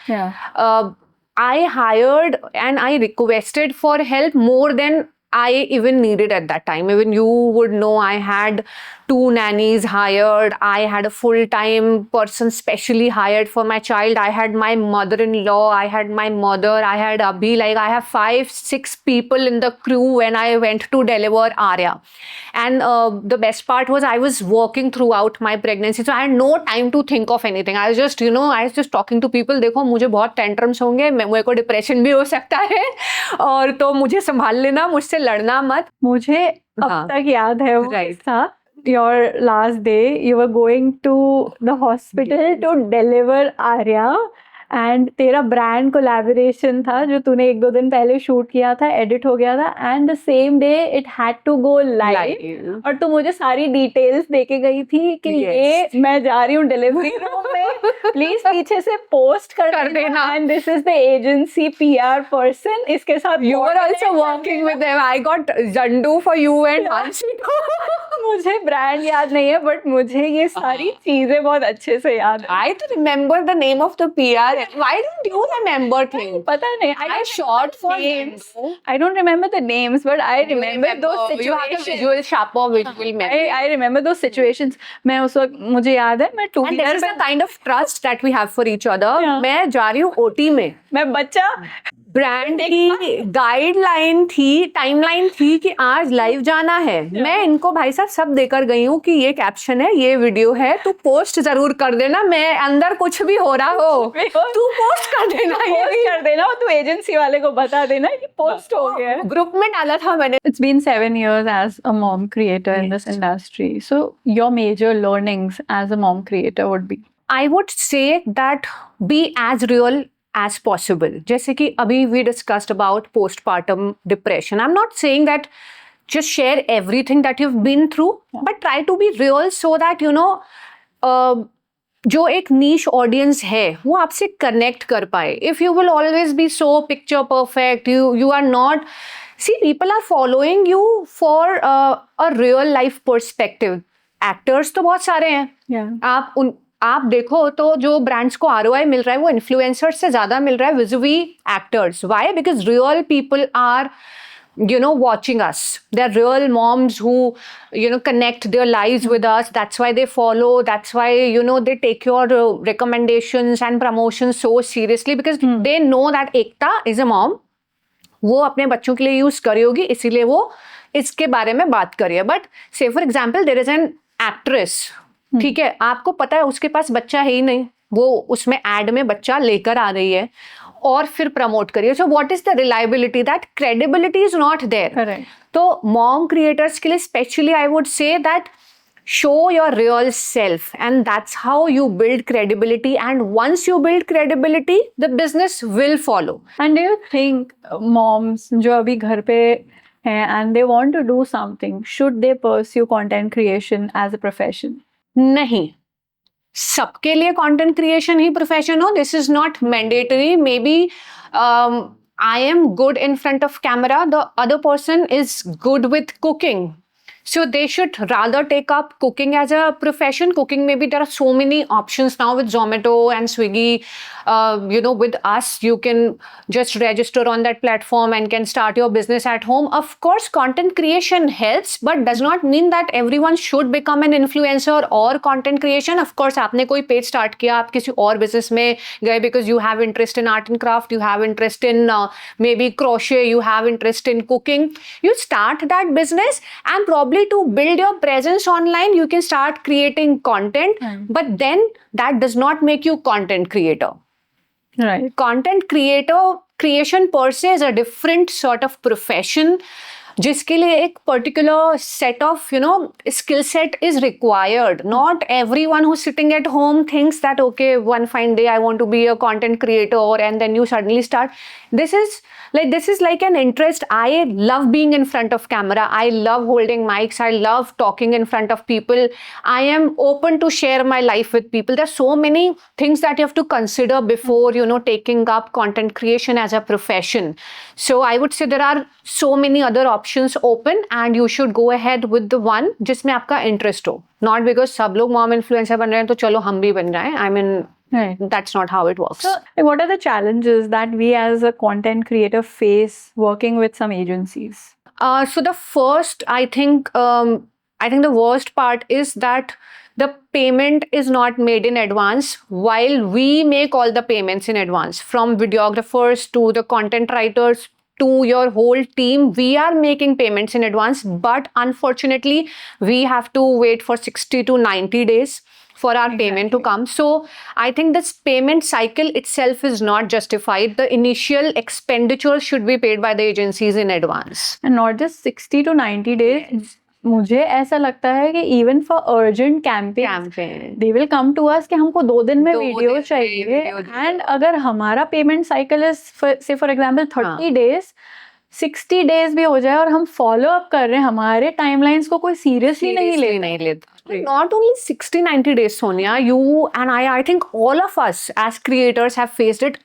I hired and I requested for help more than I even needed at that time. Even you would know I had 2 nannies hired. I had a full-time person specially hired for my child. I had my mother-in-law. I had my mother. I had Abhi. Like I have 5-6 people in the crew when I went to deliver Arya. And the best part was I was working throughout my pregnancy. So I had no time to think of anything. I was just, you know, I was just talking to people. देखो मुझे बहुत tantrums होंगे, मेरे को depression भी हो सकता है, और तो मुझे संभाल लेना, मुझसे लड़ना मत. मुझे अब तक याद है वो किस्सा. Your last day, you were going to the hospital to deliver Arya, and तेरा ब्रांड कोलैबोरेशन था जो तूने 1-2 दिन पहले शूट किया था, एडिट हो गया था and the same day it had to go live और तू मुझे सारी डिटेल्स देके गई थी कि ये मैं जा रही हूँ डिलीवरी रूम में, प्लीज पीछे से पोस्ट कर देना and this is the agency PR person, इसके साथ You were also working with them. I got Zandu for you and Hansi. मुझे ब्रांड याद नहीं है बट मुझे ये सारी चीजें बहुत अच्छे से याद है. I don't remember the name of the PR. Why don't you remember things? पता नहीं. I short for names. I don't remember the names, but I remember those situations. You have the visual sharper visual memory. I remember those situations. मैं उस वक्त मुझे याद है मैं to And this is the kind of trust that we have for each other. Yeah. मैं जा रही हूँ OT में. मैं बच्चा ब्रांड की गाइडलाइन थी, टाइमलाइन थी कि आज लाइव जाना है. मैं इनको भाई साहब सब देकर गई हूँ कि ये कैप्शन है, ये वीडियो है, तू पोस्ट जरूर कर देना. मैं अंदर कुछ भी हो रहा हो तू पोस्ट कर देना, पोस्ट कर देना और तू एजेंसी वाले को बता देना कि पोस्ट हो गया है. ग्रुप में डाला था मैंने. It's been 7 years as a mom creator in this industry. So your major learnings as a mom creator would be? I would say that be as real as possible. जैसे कि अभी we discussed about postpartum depression. I'm not saying that just share everything that you've been through, but try to be real so that you know जो एक niche audience है वो आपसे connect कर पाए. If you will always be so picture perfect, you are not. See, people are following you for a real life perspective. Actors तो बहुत सारे हैं. Yeah. आप देखो तो जो ब्रांड्स को ROI मिल रहा है वो इन्फ्लुएंसर्स से ज्यादा मिल रहा है विजुवी actors. Why? Because real people are watching us. They're real moms who connect their lives with us. That's why they follow. That's why they take your recommendations and promotions so seriously because they know that Ekta is a mom. वो अपने बच्चों के लिए use करी होगी इसीलिए वो इसके बारे में बात करी है. But say for example there is an actress, ठीक है, आपको पता है उसके पास बच्चा है ही नहीं, वो उसमें एड में बच्चा लेकर आ रही है और फिर प्रमोट करिए. So what is the reliability? That credibility is not there. तो मॉम क्रिएटर्स के लिए specially I would say that show your real self and that's how you build credibility, and once you build credibility the business will follow. And do you think moms जो अभी घर पे हैं and they want to do something, should they pursue content creation as a profession? नहीं, सबके लिए content creation ही profession हो. This is not mandatory. Maybe I am good in front of camera, the other person is good with cooking. So they should rather take up cooking as a profession. Cooking, maybe there are so many options now with Zomato and Swiggy. With us, you can just register on that platform and can start your business at home. Of course, content creation helps, but does not mean that everyone should become an influencer or content creation. Of course, आपने कोई page start किया, आप किसी और business में गए because you have interest in art and craft, you have interest in maybe crochet, you have interest in cooking. You start that business and probably to build your presence online, you can start creating content, but then that does not make you content creator. Right. Content creation per se is a different sort of profession. जिसके लिए एक particular set of skill set is required. Not everyone who's sitting at home thinks that okay, one fine day I want to be a content creator and then you suddenly start. This is like an interest. I love being in front of camera. I love holding mics. I love talking in front of people. I am open to share my life with people. There are so many things that you have to consider before taking up content creation as a profession. So I would say there are so many other options open and you should go ahead with the one जिसमें आपका interest हो. Not because सब लोग mom influencer बन रहे हैं तो चलो हम भी बन रहे हैं. I mean, right. That's not how it works. So what are the challenges that we as a content creator face working with some agencies? So the first, I think the worst part is that the payment is not made in advance, while we make all the payments in advance. From videographers to the content writers to your whole team, we are making payments in advance, but unfortunately we have to wait for 60 to 90 days for our payment to come. So I think this payment cycle itself is not justified. The initial expenditure should be paid by the agencies in advance. And not just 60 to 90 days. मुझे ऐसा लगता है कि even for urgent campaign they will come to us कि हमको 2 दिन में 2 दिन वीडियो में चाहिए, वीडियो दे एंड अगर हमारा पेमेंट साइकिल इज से फॉर एग्जांपल 30 डेज 60 डेज भी हो जाए और हम फॉलो अप कर रहे हैं, हमारे टाइमलाइंस को कोई सीरियसली नहीं लेता. Not only 60-90 days, Sonia, you and I think all of us as creators have faced it.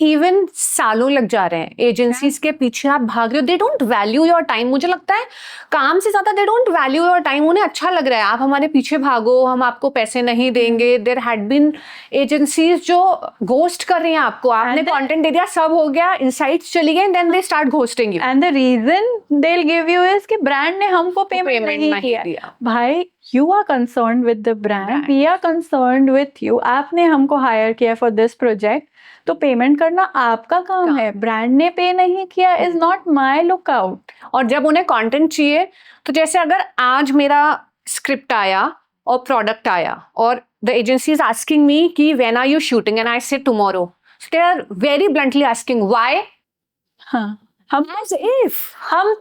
Even सालों लग जा रहे हैं एजेंसीज के पीछे आप भाग रहे हो. They don't value your time. मुझे लगता है काम से ज्यादा they don't value your time. उन्हें अच्छा लग रहा है आप हमारे पीछे भागो, हम आपको पैसे नहीं देंगे. देयर हैड बीन एजेंसीज जो घोस्ट कर रही हैं आपको. आपने कंटेंट दे दिया, सब हो गया, इनसाइट्स चली गई, then they start ghosting you. And the reason they will give you is कि ब्रांड ने हमको पेमेंट नहीं किया. भाई you are concerned with the brand, we are concerned with you. आपने हमको हायर किया for this project, तो पेमेंट करना आपका काम है. ब्रांड ने पे नहीं किया इज नॉट माई लुकआउट. और जब उन्हें कंटेंट चाहिए, तो जैसे अगर आज मेरा स्क्रिप्ट आया और प्रोडक्ट आया और the agency is asking me कि when are you shooting, and I say tomorrow, they are very bluntly asking why. हाँ, हम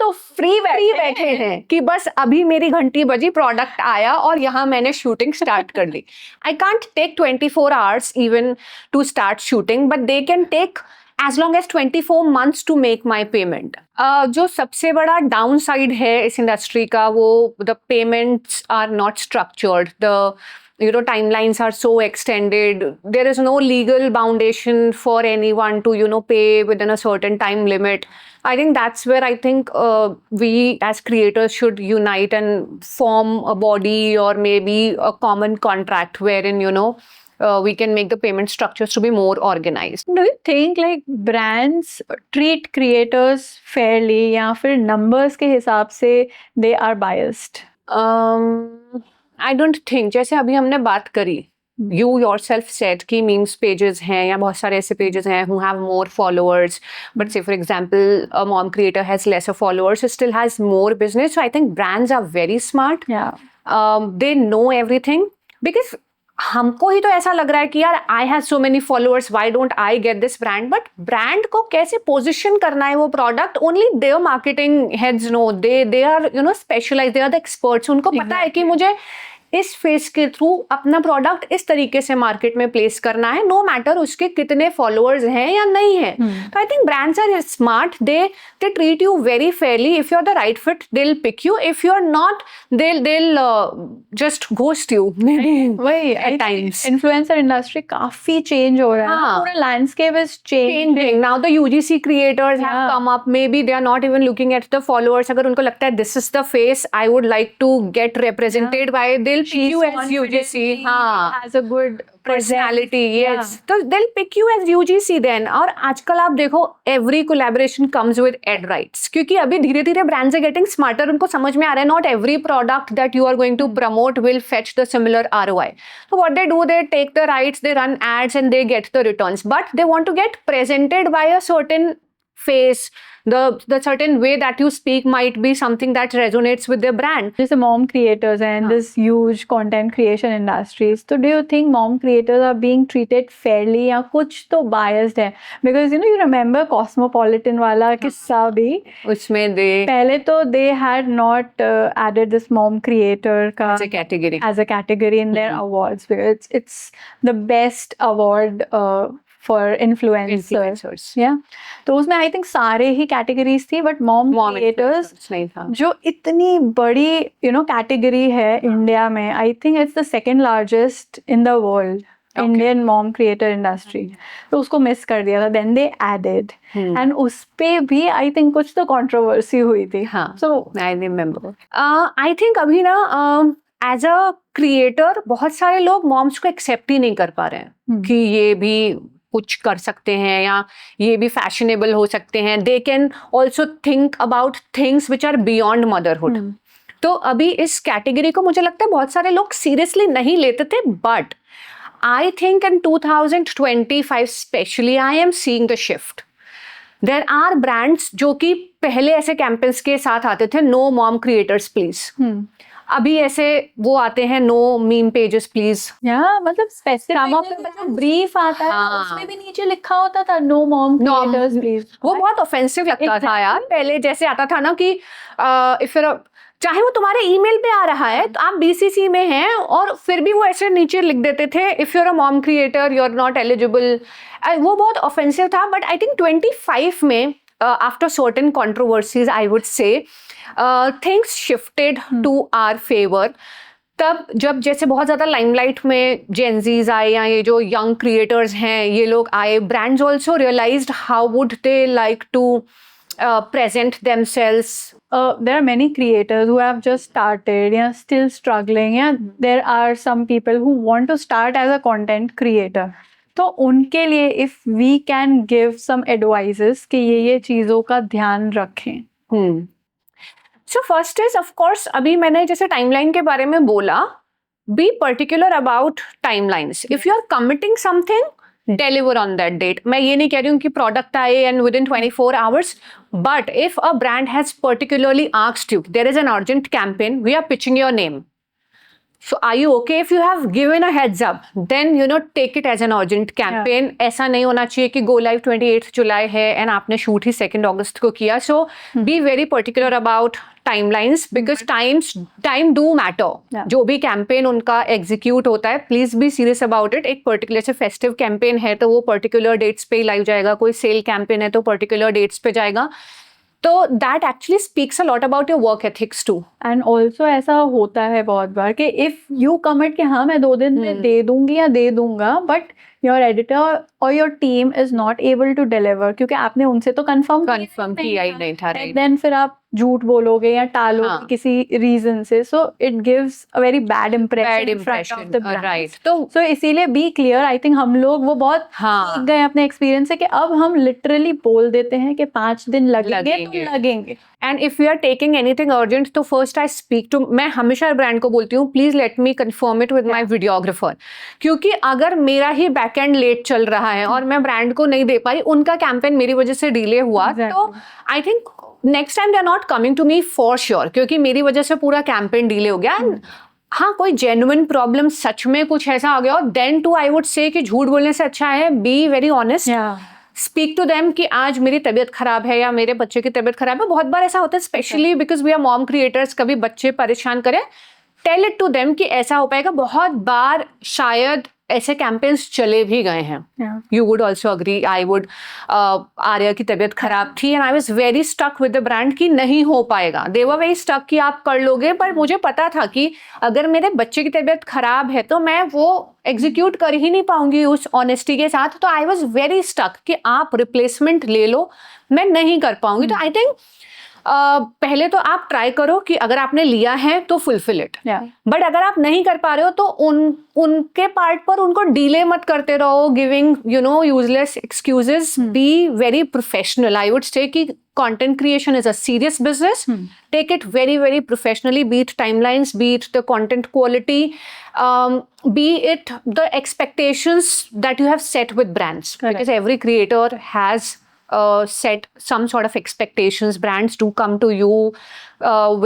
तो फ्री बैठे हैं कि बस अभी मेरी घंटी बजी, प्रोडक्ट आया और यहाँ मैंने शूटिंग स्टार्ट कर ली. I can't take 24 hours even to start shooting, but they can take as long as 24 months to make my payment. जो सबसे बड़ा डाउन साइड है इस इंडस्ट्री का, वो the payments are not structured. The timelines are so extended. There is no legal foundation for anyone to pay within a certain time limit. I think that's where I think we as creators should unite and form a body or maybe a common contract wherein we can make the payment structures to be more organized. Do you think like brands treat creators fairly या फिर numbers के हिसाब से they are biased? I don't think. जैसे अभी हमने बात करी, you yourself said कि memes pages हैं या बहुत सारे ऐसे pages हैं who have more followers, but say for example a mom creator has lesser followers, still has more business. So I think brands are very smart. Yeah. They know everything because हमको ही तो ऐसा लग रहा है कि यार I have so many followers, why don't I get this brand? But brand को कैसे position करना है वो product, only their marketing heads know. They are specialized, they are the experts. उनको पता है कि मुझे इस फेस के थ्रू अपना प्रोडक्ट इस तरीके से मार्केट में प्लेस करना है, नो मैटर उसके कितने फॉलोअर्स हैं या नहीं है. तो I think brands are smart. They treat you very fairly. If you are the right fit they will pick you. If you are not they will just ghost you. वही at times influencer industry काफी change हो रहा है. पूरा landscape is changing. Now the UGC creators have come up. Maybe they are not even looking at the followers. अगर उनको लगता है this is the face I would like to get represented by, they'll pick you as UGC. has a good personality. Yes. तो they'll pick you as UGC then. और आजकल आप देखो every collaboration comes with ad rights. क्योंकि अभी धीरे धीरे brands are getting smarter. उनको समझ में आ रहा है not every product that you are going to promote will fetch the similar ROI. So what they do, they take the rights, they run ads and they get the returns. But they want to get presented by a certain face. The certain way that you speak might be something that resonates with their brand. जैसे mom creators and this huge content creation industries, so do you think mom creators are being treated fairly या कुछ तो biased है? Because you remember Cosmopolitan वाला किस्सा भी, उसमें पहले तो they had not added this mom creator का as a category in their awards, because it's the best award for influencers. Yeah. तो उसमें I think सारे ही categories थी, but mom creators नहीं था. जो इतनी बड़ी category है इंडिया में, I think it's the second largest in the world. Indian mom creator industry. तो उसको मिस कर दिया था. Then they added and उस पे भी I think कुछ तो controversy हुई थी. हाँ. So I remember. I think अभी ना एज अ क्रिएटर बहुत सारे लोग मॉम्स को एक्सेप्ट ही नहीं कर पा रहे हैं कि ये भी कुछ कर सकते हैं या ये भी फैशनेबल हो सकते हैं. They can also think about things which are beyond motherhood. तो अभी इस कैटेगरी को मुझे लगता है बहुत सारे लोग सीरियसली नहीं लेते थे. But I think in 2025 specially I am seeing the shift. There are brands जो कि पहले ऐसे कैंपेन्स के साथ आते थे, नो मॉम क्रिएटर्स प्लीज. अभी ऐसे वो आते हैं नो मीम पेजेस प्लीज। मतलब स्पेसिफिक ब्रीफ आता है, हाँ। उसमें भी नीचे लिखा होता था नो मॉम क्रिएटर्स प्लीज। वो बहुत ऑफेंसिव लगता था यार। पहले जैसे आता था ना कि इफ चाहे वो तुम्हारे ईमेल पे आ रहा है तो आप बीसीसी में हैं और फिर भी वो ऐसे नीचे लिख देते थे if you are a mom creator you are not eligible. वो बहुत ऑफेंसिव था। बट आई थिंक 25 में after certain controversies I would say things shifted to our favour. तब जब जैसे बहुत ज़्यादा लाइमलाइट में जेनजीज आए या ये जो यंग क्रिएटर्स हैं ये लोग आए, brands also realized how would they like to present themselves. There are many creators who have just started, still struggling. There are some people who want to start as a content creator. तो उनके लिए if we can give some advices कि ये चीज़ों का ध्यान रखें. So first is of course अभी मैंने जैसे timeline के बारे में बोला, be particular about timelines. If you are committing something, deliver on that date. मैं ये नहीं कह रही हूँ कि product आए and within 24 hours, but if a brand has particularly asked you, there is an urgent campaign, we are pitching your name. So are you okay if you have given a heads up? Then take it as an urgent campaign. ऐसा नहीं होना चाहिए कि go live 28th July है and आपने shoot ही 2nd August को किया. So be very particular about timelines because time do matter. जो भी campaign उनका execute होता है, please be serious about it. एक particular से festive campaign है तो वो particular dates पे live जाएगा. कोई sale campaign है तो particular dates पे जाएगा. तो that actually speaks a lot about your work ethics too. And also ऐसा होता है बहुत बार कि if you commit कि हाँ मैं 2 दिन में दे दूंगी या दे दूंगा, but your editor or your team is not able to deliver क्योंकि आपने उनसे तो confirm किया ही नहीं था, right? Then फिर आप झूठ बोलोगे या टालोगे किसी रीजन से, so it gives a very bad impression in front of the brand. Right. तो इसीलिए be clear. I think हम लोग वो बहुत सीख गए अपने एक्सपीरियंस से कि अब हम लिटरली बोल देते हैं कि 5 दिन लगेंगे तो लगेंगे. And if we are taking anything urgent, तो first I speak to, मैं हमेशा ब्रांड को बोलती हूँ please let me confirm it with my videographer. क्योंकि अगर मेरा ही बैक एंड लेट चल रहा है और मैं ब्रांड को नहीं दे पाई, उनका कैंपेन मेरी वजह से डिले हुआ, तो I think next time they are not coming to me for sure क्योंकि मेरी वजह से पूरा कैंपेन डिले हो गया. हाँ, कोई जेन्युइन प्रॉब्लम सच में कुछ ऐसा आ गया और देन टू आई वुड से कि झूठ बोलने से अच्छा है be very honest. Speak to them कि आज मेरी तबीयत खराब है या मेरे बच्चे की तबीयत खराब है. बहुत बार ऐसा होता है specially because we are mom creators, कभी बच्चे परेशान करें, टेल इट टू देम कि ऐसा हो पाएगा. बहुत बार शायद ऐसे कैंपेन्स चले भी गए हैं. You would also agree. I would, Arya की तबीयत खराब थी and I was very stuck with the brand कि नहीं हो पाएगा. दे वर वेरी स्टक कि आप कर लोगे, पर मुझे पता था कि अगर मेरे बच्चे की तबीयत खराब है तो मैं वो एग्जीक्यूट कर ही नहीं पाऊंगी उस ऑनेस्टी के साथ. तो आई वॉज वेरी स्टक कि आप रिप्लेसमेंट ले लो, मैं नहीं कर पाऊंगी. तो आई थिंक पहले तो आप ट्राई करो कि अगर आपने लिया है तो फुलफिल इट. बट अगर आप नहीं कर पा रहे हो तो उनके पार्ट पर उनको डिले मत करते रहो, giving useless excuses. Be very professional. I would से कि content creation is a serious business. Take it very, very professionally, be it timelines, be it the content quality, be it the expectations that you have set with brands. Correct. Because every creator has set some sort of expectations. Brands do come to you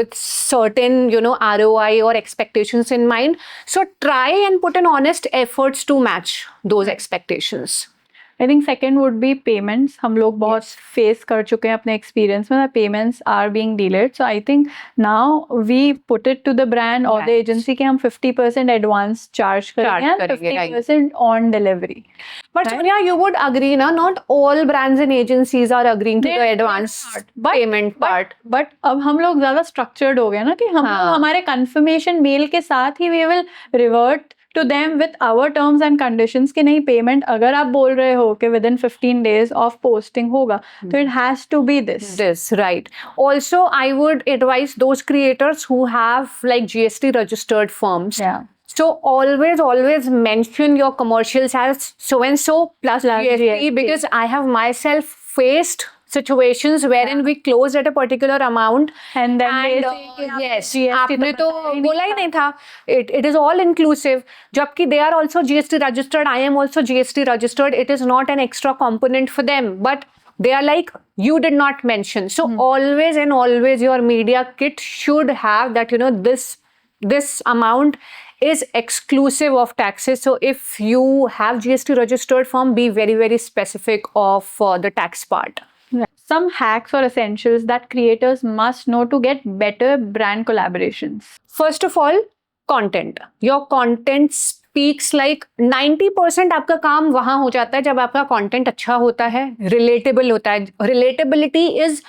with certain ROI or expectations in mind. So try and put in honest efforts to match those expectations. I think second would be payments. हम लोग बहुत face कर चुके हैं अपने experience में, payments are being delayed. So I think now we put it to the brand or the agency कि हम 50% advance charge करेंगे and 50% on delivery. But Sonia, you would agree ना, not all brands and agencies are agreeing to the advance payment part. But अब हम लोग ज़्यादा structured हो गए ना कि हम हमारे confirmation mail के साथ ही we will revert to them with our terms and conditions कि नहीं, पेमेंट अगर आप बोल रहे हो कि within 15 days of posting होगा तो it has to be this right. Also I would advise those creators who have like GST registered firms. So always mention your commercials as so and so plus GST because I have myself faced situations wherein we closed at a particular amount and then yes, आपने तो बोला ही नहीं था. It is all inclusive. जबकि they are also GST registered, I am also GST registered. It is not an extra component for them, but they are like, you did not mention. So always and always your media kit should have that this this amount is exclusive of taxes. So if you have GST registered firm, be very, very specific of the tax part. Some hacks or essentials that creators must know to get better brand collaborations. First of all, content. Your content speaks like 90% आपका काम वहाँ हो जाता है जब आपका content अच्छा होता है, relatable होता है. Relatability is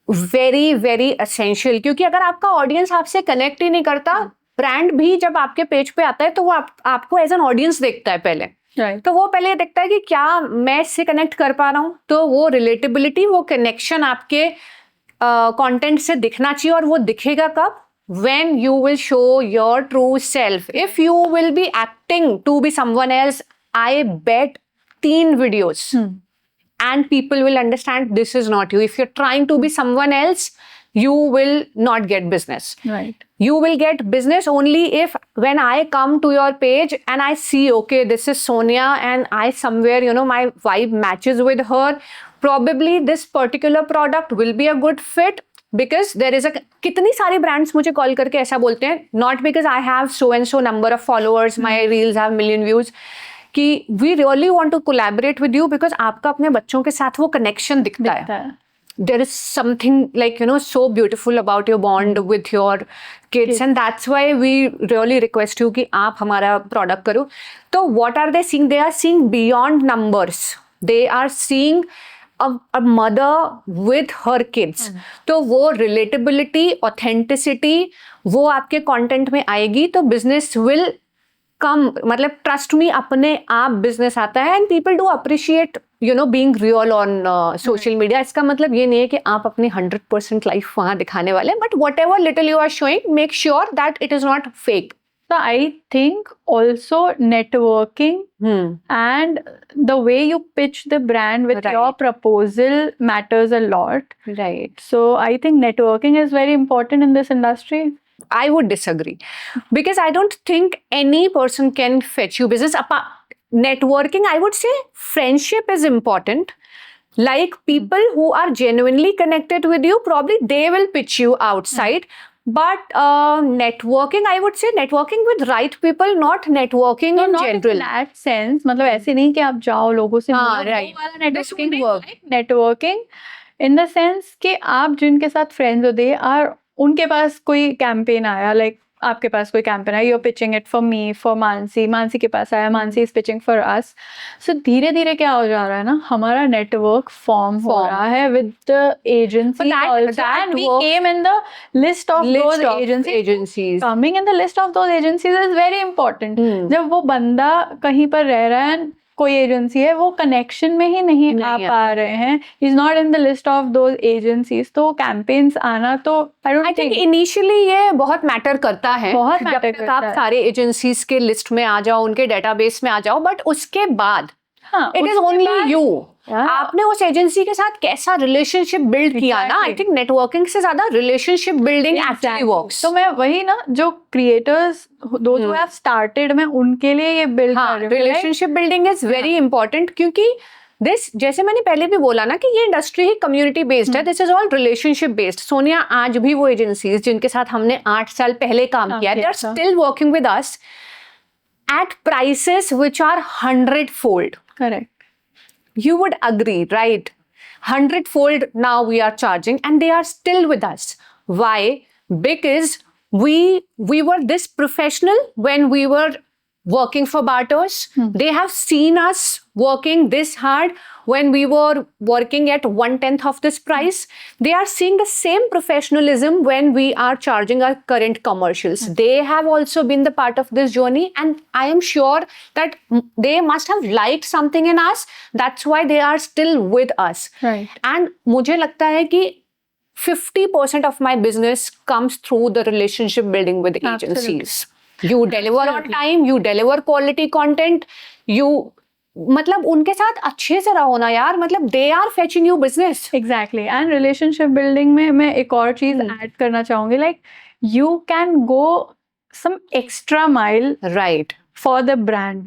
very, very essential, क्योंकि अगर आपका ऑडियंस आपसे कनेक्ट ही नहीं करता, ब्रांड भी जब आपके पेज पे आता है तो वो आपको एज एन ऑडियंस देखता है पहले. Right. तो वो पहले देखता है कि क्या मैं इससे कनेक्ट कर पा रहा हूँ. तो वो रिलेटेबिलिटी, वो कनेक्शन आपके कंटेंट से दिखना चाहिए. और वो दिखेगा कब? When you will show your true self. If you will be acting to be someone else, I bet 3 videos and people will understand this is not you. If you're trying to be someone else, you will not get business. Right. You will get business only if when I come to your page and I see, okay, this is Sonia and I somewhere, you know, my vibe matches with her. Probably this particular product will be a good fit. Because there is a कितनी सारी brands मुझे call करके ऐसा बोलते हैं, not because I have so and so number of followers, my reels have million views, कि we really want to collaborate with you because आपका अपने बच्चों के साथ वो connection दिखता है. There is something like, you know, so beautiful about your bond with your kids, and that's why we really request you कि आप हमारा product करो. तो what are they seeing? They are seeing beyond numbers. They are seeing a mother with her kids. तो वो relatability, authenticity, वो आपके content में आएगी तो business will come. मतलब trust me, अपने आप business आता है. And people do appreciate, you know, being real on social media. इसका मतलब ये नहीं है कि आप अपनी 100% life वहाँ दिखाने वाले हैं. But whatever little you are showing, make sure that it is not fake. So I think also networking and the way you pitch the brand with Right. your proposal matters a lot. Right. So I think networking is very important in this industry. I would disagree because I don't think any person can fetch you business. Networking, I would say friendship is important. Like people who are genuinely connected with you, probably they will pitch you outside. But networking, I would say networking with right people, not networking in not general. in that sense. मतलब ऐसे नहीं कि आप जाओ लोगों से हाँ, मिलो, right. वो वाला This networking wouldn't work. like networking in the sense कि आप जिनके साथ friends हो, they are उनके पास कोई campaign आया, like आपके पास कोई campaign आया, you're pitching it for me, for Mansi के पास आया, Mansi is pitching for us. So धीरे धीरे क्या हो जा रहा है ना, हमारा network form हो रहा है with the agency also, and we came in the list of those agencies. Coming in the list of those agencies is very important. जब वो बंदा कहीं पर रह रहा है, कोई एजेंसी है, वो कनेक्शन में ही नहीं आ पा रहे हैं, is not in the list of those agencies, तो कैंपेन्स आना तो आई थिंक इनिशियली ये बहुत मैटर करता है. बहुत जब मैटर तक करता आप है. सारे एजेंसीज के लिस्ट में आ जाओ, उनके डेटाबेस में आ जाओ, बट उसके बाद हाँ, इट इज ओनली यू. आपने उस एजेंसी के साथ कैसा रिलेशनशिप बिल्ड किया ना. आई थिंक नेटवर्किंग से ज्यादा रिलेशनशिप बिल्डिंग एक्चुअली वर्क्स. तो मैं वही ना, जो creators those who have started, मैं उनके लिए ये बिल्ड कर रही हूँ. Relationship building is very important, क्योंकि दिस, जैसे मैंने पहले भी बोला ना कि ये इंडस्ट्री ही कम्युनिटी बेस्ड है. This is all relationship based. Sonia, आज भी वो एजेंसीज जिनके साथ हमने 8 साल पहले काम किया, they are still working with us at prices which are 100-fold. Correct. You would agree, right? 100-fold now we are charging, and they are still with us. Why? Because we were this professional when we were working for Bartos. They have seen us working this hard when we were working at 1/10 of this price. They are seeing the same professionalism when we are charging our current commercials. They have also been the part of this journey, and I am sure that they must have liked something in us. That's why they are still with us. Right. And मुझे लगता है कि 50% of my business comes through the relationship building with agencies. You deliver on time, you deliver quality content, you मतलब उनके साथ अच्छे से रहो ना यार. मतलब they are fetching you business. Exactly. And relationship building में मैं एक और चीज ऐड करना चाहूंगी, like you can go some extra mile, right, for the brand.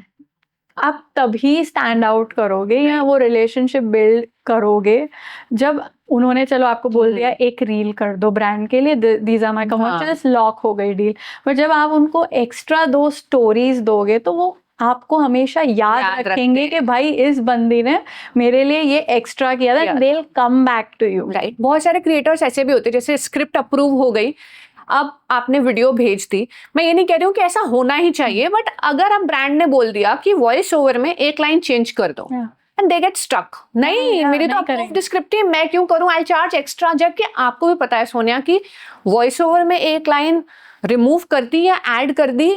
आप तभी स्टैंड आउट करोगे या वो रिलेशनशिप बिल्ड करोगे जब उन्होंने चलो आपको बोल दिया एक रील कर दो ब्रांड के लिए, these are my commercials, lock हो गई डील। पर जब आप उनको एक्स्ट्रा 2 स्टोरीज दोगे तो वो आपको हमेशा याद रखेंगे कि भाई इस बंदी ने मेरे लिए ये एक्स्ट्रा किया था, they will come back to you. Right, बहुत सारे क्रिएटर्स ऐसे भी होते हैं, जैसे स्क्रिप्ट अप्रूव हो गई, अब आपने वीडियो भेज दी, मैं ये नहीं कह रही हूँ कि ऐसा होना ही चाहिए, बट अगर आप ब्रांड ने बोल दिया कि वॉइस ओवर में एक लाइन चेंज कर दो, एंड दे गेट स्टक, नहीं मेरी तो अप्रूव्ड स्क्रिप्ट है, मैं क्यों करूँ, आई चार्ज एक्स्ट्रा। जबकि आपको भी पता है सोनिया कि वॉइस ओवर में एक लाइन रिमूव कर दी या ऐड कर दी,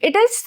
इट इज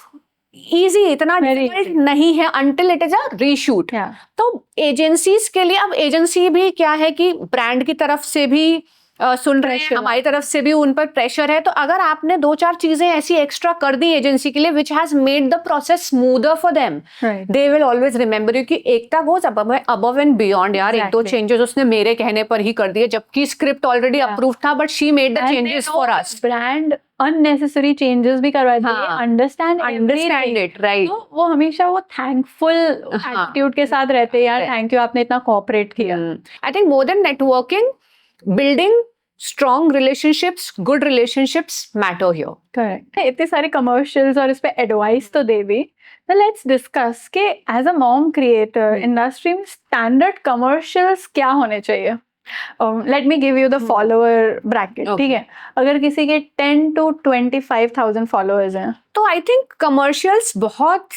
इजी, इतना डिफिकल्ट नहीं है until it is a reshoot. तो एजेंसीज के लिए, अब एजेंसी भी क्या है कि ब्रांड की तरफ से भी सुन रहे हैं, हमारी तरफ से भी उन पर प्रेशर है, तो अगर आपने 2-4 चीजें ऐसी एक्स्ट्रा कर दी एजेंसी के लिए which has made the process smoother for them, they will always remember you कि एकता गोज अबव एंड बियॉन्ड। यार 1-2 चेंजेस उसने मेरे कहने पर ही कर दिए, जबकि स्क्रिप्ट ऑलरेडी अप्रूव था, but she made the changes for us. Brand unnecessary changes भी करवा दिए, अंडरस्टैंड इट, राइट। तो वो हमेशा वो थैंकफुल एटीट्यूड के साथ रहते हैं, यार थैंक यू आपने इतना कोऑपरेट किया। I think more than networking, building strong relationships, good relationships matter here. Correct. इतने सारे commercials और इस पे advice तो दे दी, तो let's discuss कि as a mom creator industry में standard commercials क्या होने चाहिए। Let me give you the follower bracket, ठीक है। अगर किसी के 10 to 25,000 followers हैं तो आई थिंक कमर्शियल्स बहुत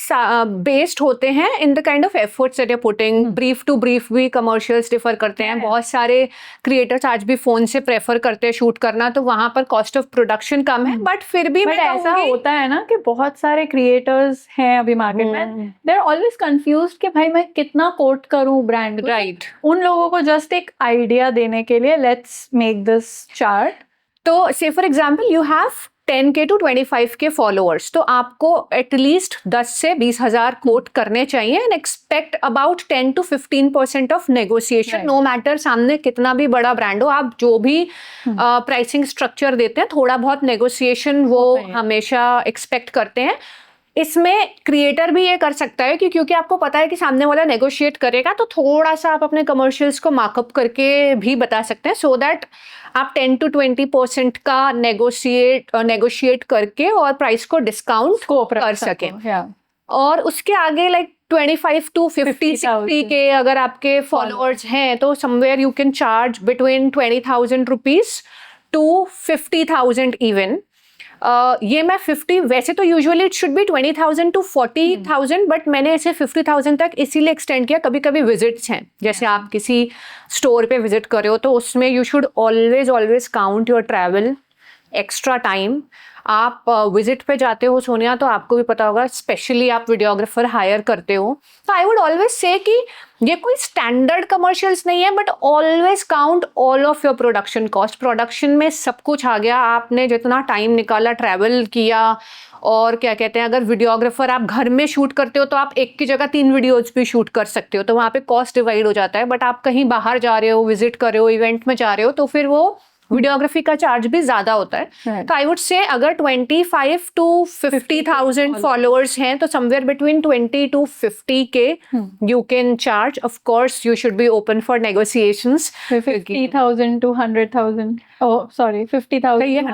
बेस्ड होते हैं in the kind of efforts that you putting. Brief to brief भी कमर्शियल्स डिफर करते हैं, बहुत सारे क्रिएटर्स आज भी फोन से प्रेफर करते हैं शूट करना, तो वहां पर कॉस्ट ऑफ प्रोडक्शन कम है, बट फिर भी ऐसा होता है ना कि बहुत सारे क्रिएटर्स हैं अभी मार्केट में, दे आर ऑलवेज कंफ्यूज्ड कि भाई मैं कितना कोट करूं ब्रांड, राइट। उन लोगों को जस्ट एक आइडिया देने के लिए लेट्स मेक दिस चार्ट। तो से for example you have 10K to 25K followers, तो आपको एटलीस्ट 10 से 20,000 कोट करने चाहिए and expect about 10 to 15% of negotiation. No matter सामने कितना भी बड़ा ब्रांड हो, आप जो भी प्राइसिंग स्ट्रक्चर देते हैं थोड़ा बहुत नेगोशिएशन वो हमेशा एक्सपेक्ट करते हैं। इसमें क्रिएटर भी ये कर सकता है कि क्योंकि आपको पता है कि सामने वाला नेगोशिएट करेगा, तो थोड़ा सा आप अपने कमर्शियल्स को मार्कअप करके भी बता सकते हैं, सो दैट आप 10 to 20% का नेगोशिएट करके और प्राइस को डिस्काउंट कर सकें। और उसके आगे लाइक 25 to 50-60 के अगर आपके फॉलोअर्स हैं, तो somewhere you can charge between 20,000 rupees to 50,000 even. ये मैं 50, वैसे तो usually it should be 20,000 to 40,000, but मैंने इसे 50,000 तक इसीलिए एक्सटेंड किया। कभी कभी विजिट्स हैं, जैसे आप किसी स्टोर पे विजिट कर रहे हो, तो उसमें you should always count your travel, extra time. आप विजिट पे जाते हो सोनिया, तो आपको भी पता होगा, स्पेशली आप वीडियोग्राफर हायर करते हो, तो आई वुड ऑलवेज से कि ये कोई स्टैंडर्ड कमर्शियल्स नहीं है, but always count all of your production cost. Production में सब कुछ आ गया, आपने जितना टाइम निकाला, ट्रैवल किया, और क्या कहते हैं, अगर वीडियोग्राफर आप घर में शूट करते हो तो आप एक की जगह 3 वीडियोज भी शूट कर सकते हो, तो वहाँ पे कॉस्ट डिवाइड हो जाता है। बट आप कहीं बाहर जा रहे हो, विजिट कर रहे हो, इवेंट में जा रहे हो, तो फिर वो वीडियोग्राफी का चार्ज भी ज्यादा होता है। तो आई वुड से अगर 25 to 50,000 फॉलोअर्स हैं, तो somewhere between 20 to 50K you can charge. Of course you should be open for negotiations. 50,000 to 100,000, oh sorry 50,000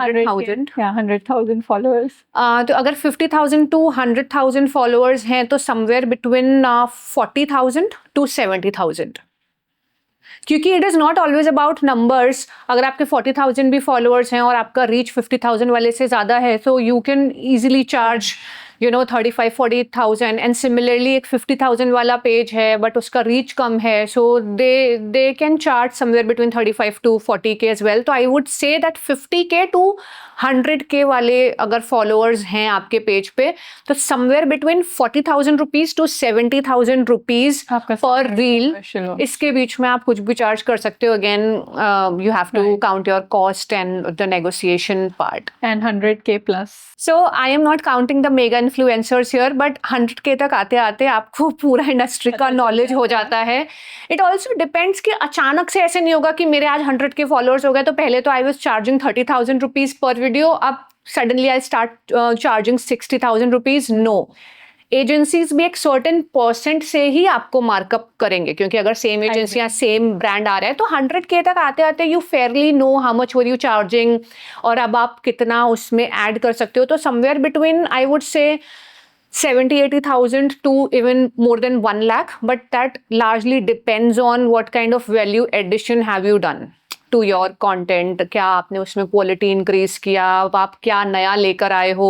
100,000 followers. तो अगर 50,000 to 100,000 फॉलोअर्स हैं, तो समवेयर बिटवीन 40,000 to 70,000। क्योंकि it is not always about numbers. अगर आपके 40,000 भी फॉलोअर्स हैं और आपका रीच 50,000 वाले से ज़्यादा है, तो you can easily charge 35-40,000। And similarly एक 50,000 वाला पेज है बट उसका रीच कम है, so they can charge somewhere between 35 to 40K as well. तो I would say that 50K to 100K वाले अगर फॉलोअर्स हैं आपके पेज पे, तो somewhere between 40,000 rupees to 70,000 rupees per reel, इसके बीच में आप कुछ भी चार्ज कर सकते हो। Again you have to count your cost and the negotiation part. And 100K plus. So I am not counting the mega influencers here, but 100K तक आते आते आपको पूरा इंडस्ट्री का नॉलेज हो जाता है। इट ऑल्सो डिपेंड्स कि अचानक से ऐसे नहीं होगा कि मेरे आज 100K फॉलोअर्स हो गए, तो पहले तो आई वॉज चार्जिंग 30,000 रुपीज पर वीडियो, अब suddenly I start charging 60,000 rupees. No, agencies भी एक सर्टेन परसेंट से ही आपको मार्कअप करेंगे, क्योंकि अगर सेम एजेंसी या सेम ब्रांड आ रहा है तो 100K तक आते आते you Fairlie know how much were you charging, और अब आप कितना उसमें ऐड कर सकते हो. तो समवेयर बिटवीन आई वुड से 70,000-80,000 to even more than 1 lakh, but that largely depends on what kind of value addition have you done to your content. क्या आपने उसमें क्वालिटी इंक्रीज किया, आप क्या नया लेकर आए हो.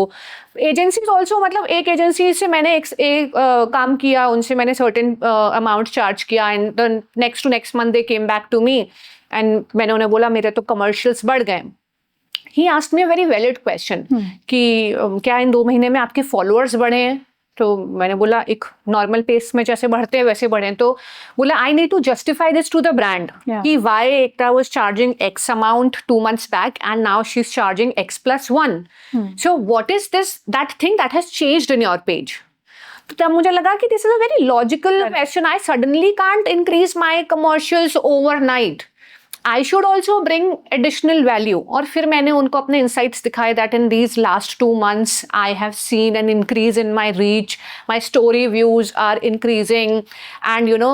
एजेंसीज ऑल्सो, मतलब एक एजेंसी से मैंने एक काम किया, उनसे मैंने सर्टेन अमाउंट चार्ज किया, and next to next month they came back to me and मैंने उन्हें बोला मेरे तो कमर्शियल्स बढ़ गए. He asked me a very valid question कि क्या इन 2 महीने में आपके फॉलोअर्स बढ़े हैं. तो मैंने बोला एक नॉर्मल पेस में जैसे बढ़ते हैं वैसे बढ़े. तो बोला I need to justify this to the brand कि why Ekta was charging X amount 2 months back and now she is charging x+1. So what is this that thing that has changed in your page. तो तब मुझे लगा कि this is a very logical question. I suddenly can't increase my commercials overnight. I should also bring additional value. और फिर मैंने उनको अपने insights दिखाए that in these last 2 months I have seen an increase in my reach, my story views are increasing, and you know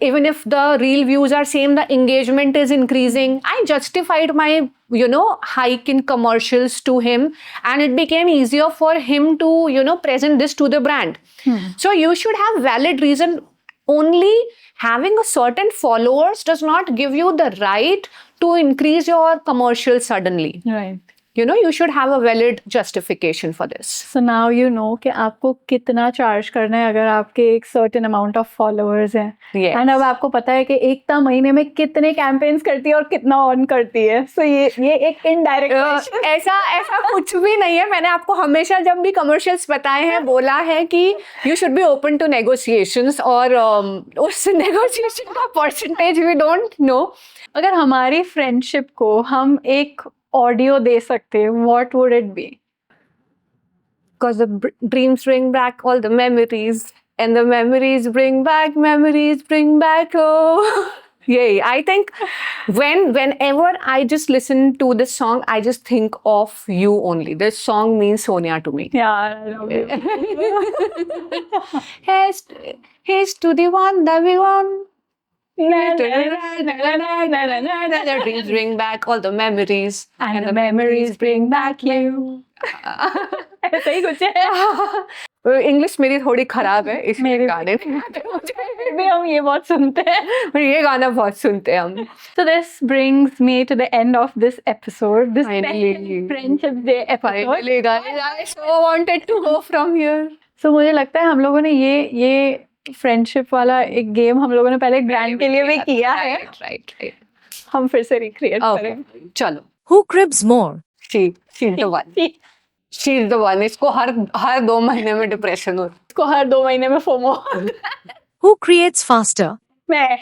even if the reel views are same, the engagement is increasing. I justified my hike in commercials to him, and it became easier for him to present this to the brand. So you should have valid reason. Only having a certain followers does not give you the right to increase your commercial suddenly. Right. You should have a valid justification for this. So now you know कि आपको कितना charge करना है अगर आपके एक certain amount of followers हैं. Yes. And अब आपको पता है कि एकता महीने में कितने campaigns करती है और कितना on करती है. So ये एक indirect question. ऐसा कुछ भी नहीं है. मैंने आपको हमेशा जब भी commercials बताए हैं बोला है कि you should be open to negotiations, और उस negotiation का percentage we don't know. अगर हमारी friendship को हम एक ऑडियो दे सकते, what would it be? Because the dreams bring back all the memories, and the memories bring back, oh. Yay. I think whenever I just listen to this song, I just think of you only. This song means Sonia to me. Yeah, I love you. Here's to the one that we want. The dreams bring back all the memories, and the memories bring back you. ऐसा ही कुछ है. English मेरी थोड़ी खराब है, इसमें गाने नहीं आते मुझे. फिर भी हम ये बहुत सुनते हैं. ये गाना बहुत सुनते हैं हम. So this brings me to the end of this episode. This Finally. Friendship Day episode. Finally, guys, I so wanted to go from here. So मुझे लगता है हम लोगों ने ये फ्रेंडशिप वाला एक गेम हम लोगों ने पहले ब्रांड के लिए भी किया है. Right. हम फिर से रिक्रिएट करें. चलो. Who cribs more? She's the one. She's the one. इसको हर 2 महीने में डिप्रेशन हो. इसको हर 2 महीने में फोमो. Who creates faster? मैं.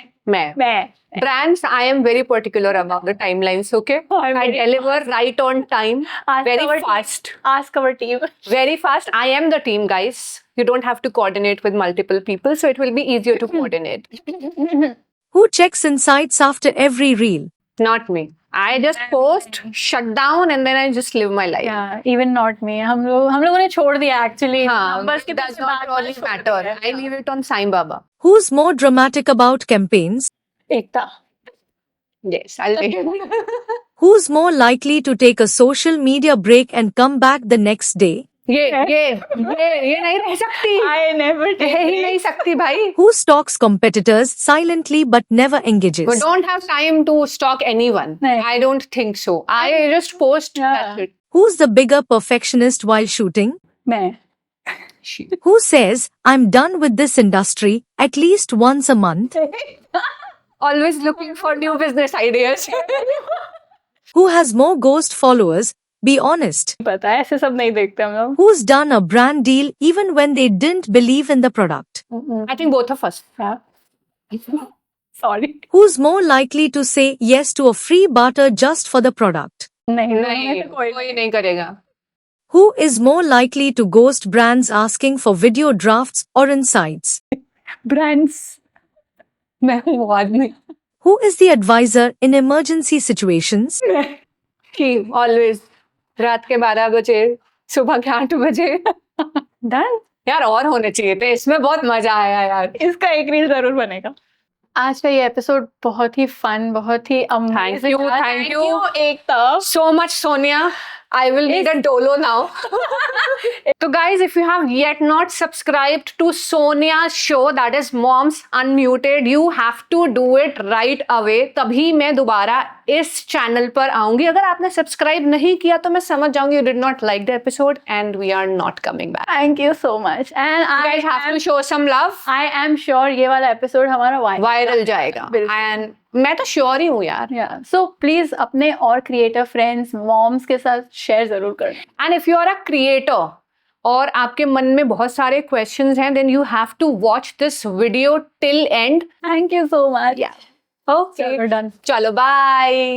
Brands, I am very particular about the timelines, okay? I deliver right on time, very fast. Ask our team. Very fast. I am the team, guys. You don't have to coordinate with multiple people, so it will be easier to coordinate. Who checks insights after every reel? Not me. I just post, shut down, and then I just live my life. Yeah, even not me. हम लोगों ने छोड़ दिया actually. But it does not really matter. I leave it on Sai Baba. Who's more dramatic about campaigns? Ekta. Yes, I'll take it. Who's more likely to take a social media break and come back the next day? ये नहीं reh sakti. I never take रह ही नहीं सकती भाई. Who stalks competitors silently but never engages? We don't have time to stalk anyone. नहीं. I don't think so. I just post. Yeah. That's it. Who's the bigger perfectionist while shooting? मैं. Who says, I'm done with this industry at least once a month? Always looking for new business ideas. Who has more ghost followers? Be honest. पता है ऐसे सब नहीं देखते हम लोग. Who's done a brand deal even when they didn't believe in the product? I think both of us. Yeah. Sorry. Who's more likely to say yes to a free barter just for the product? नहीं कोई नहीं करेगा. Who is more likely to ghost brands asking for video drafts or insights? Brands. मैं हूँ वो आदमी. Who is the advisor in emergency situations? Always. रात के 12 बजे, सुबह के 8 बजे. Done. यार और होने चाहिए थे, इसमें बहुत मजा आया यार। इसका एक रील जरूर बनेगा। आज का ये एपिसोड बहुत ही फन, बहुत ही amazing था। thank you. Ekta. So much, Sonia. I will need a Dolo now. So guys, if you have yet not subscribed to Sonia's show, that is Moms Unmuted, you have to do it right away. तभी मैं दोबारा इस channel पर आऊंगी। अगर आपने subscribe नहीं किया तो मैं समझ जाऊंगी you did not like the episode and we are not coming back. Thank you so much. And You guys have to show some love. I am sure ये वाला एपिसोड हमारा वायरल जाएगा। बिल्कुल। And मैं तो श्योर ही हूँ यार। So please अपने और क्रिएटर फ्रेंड्स मॉम्स के साथ शेयर जरूर करना। And if you are a creator और आपके मन में बहुत सारे क्वेश्चंस हैं, then you have to watch this video till end. Thank you so much. Okay, done. चलो बाय।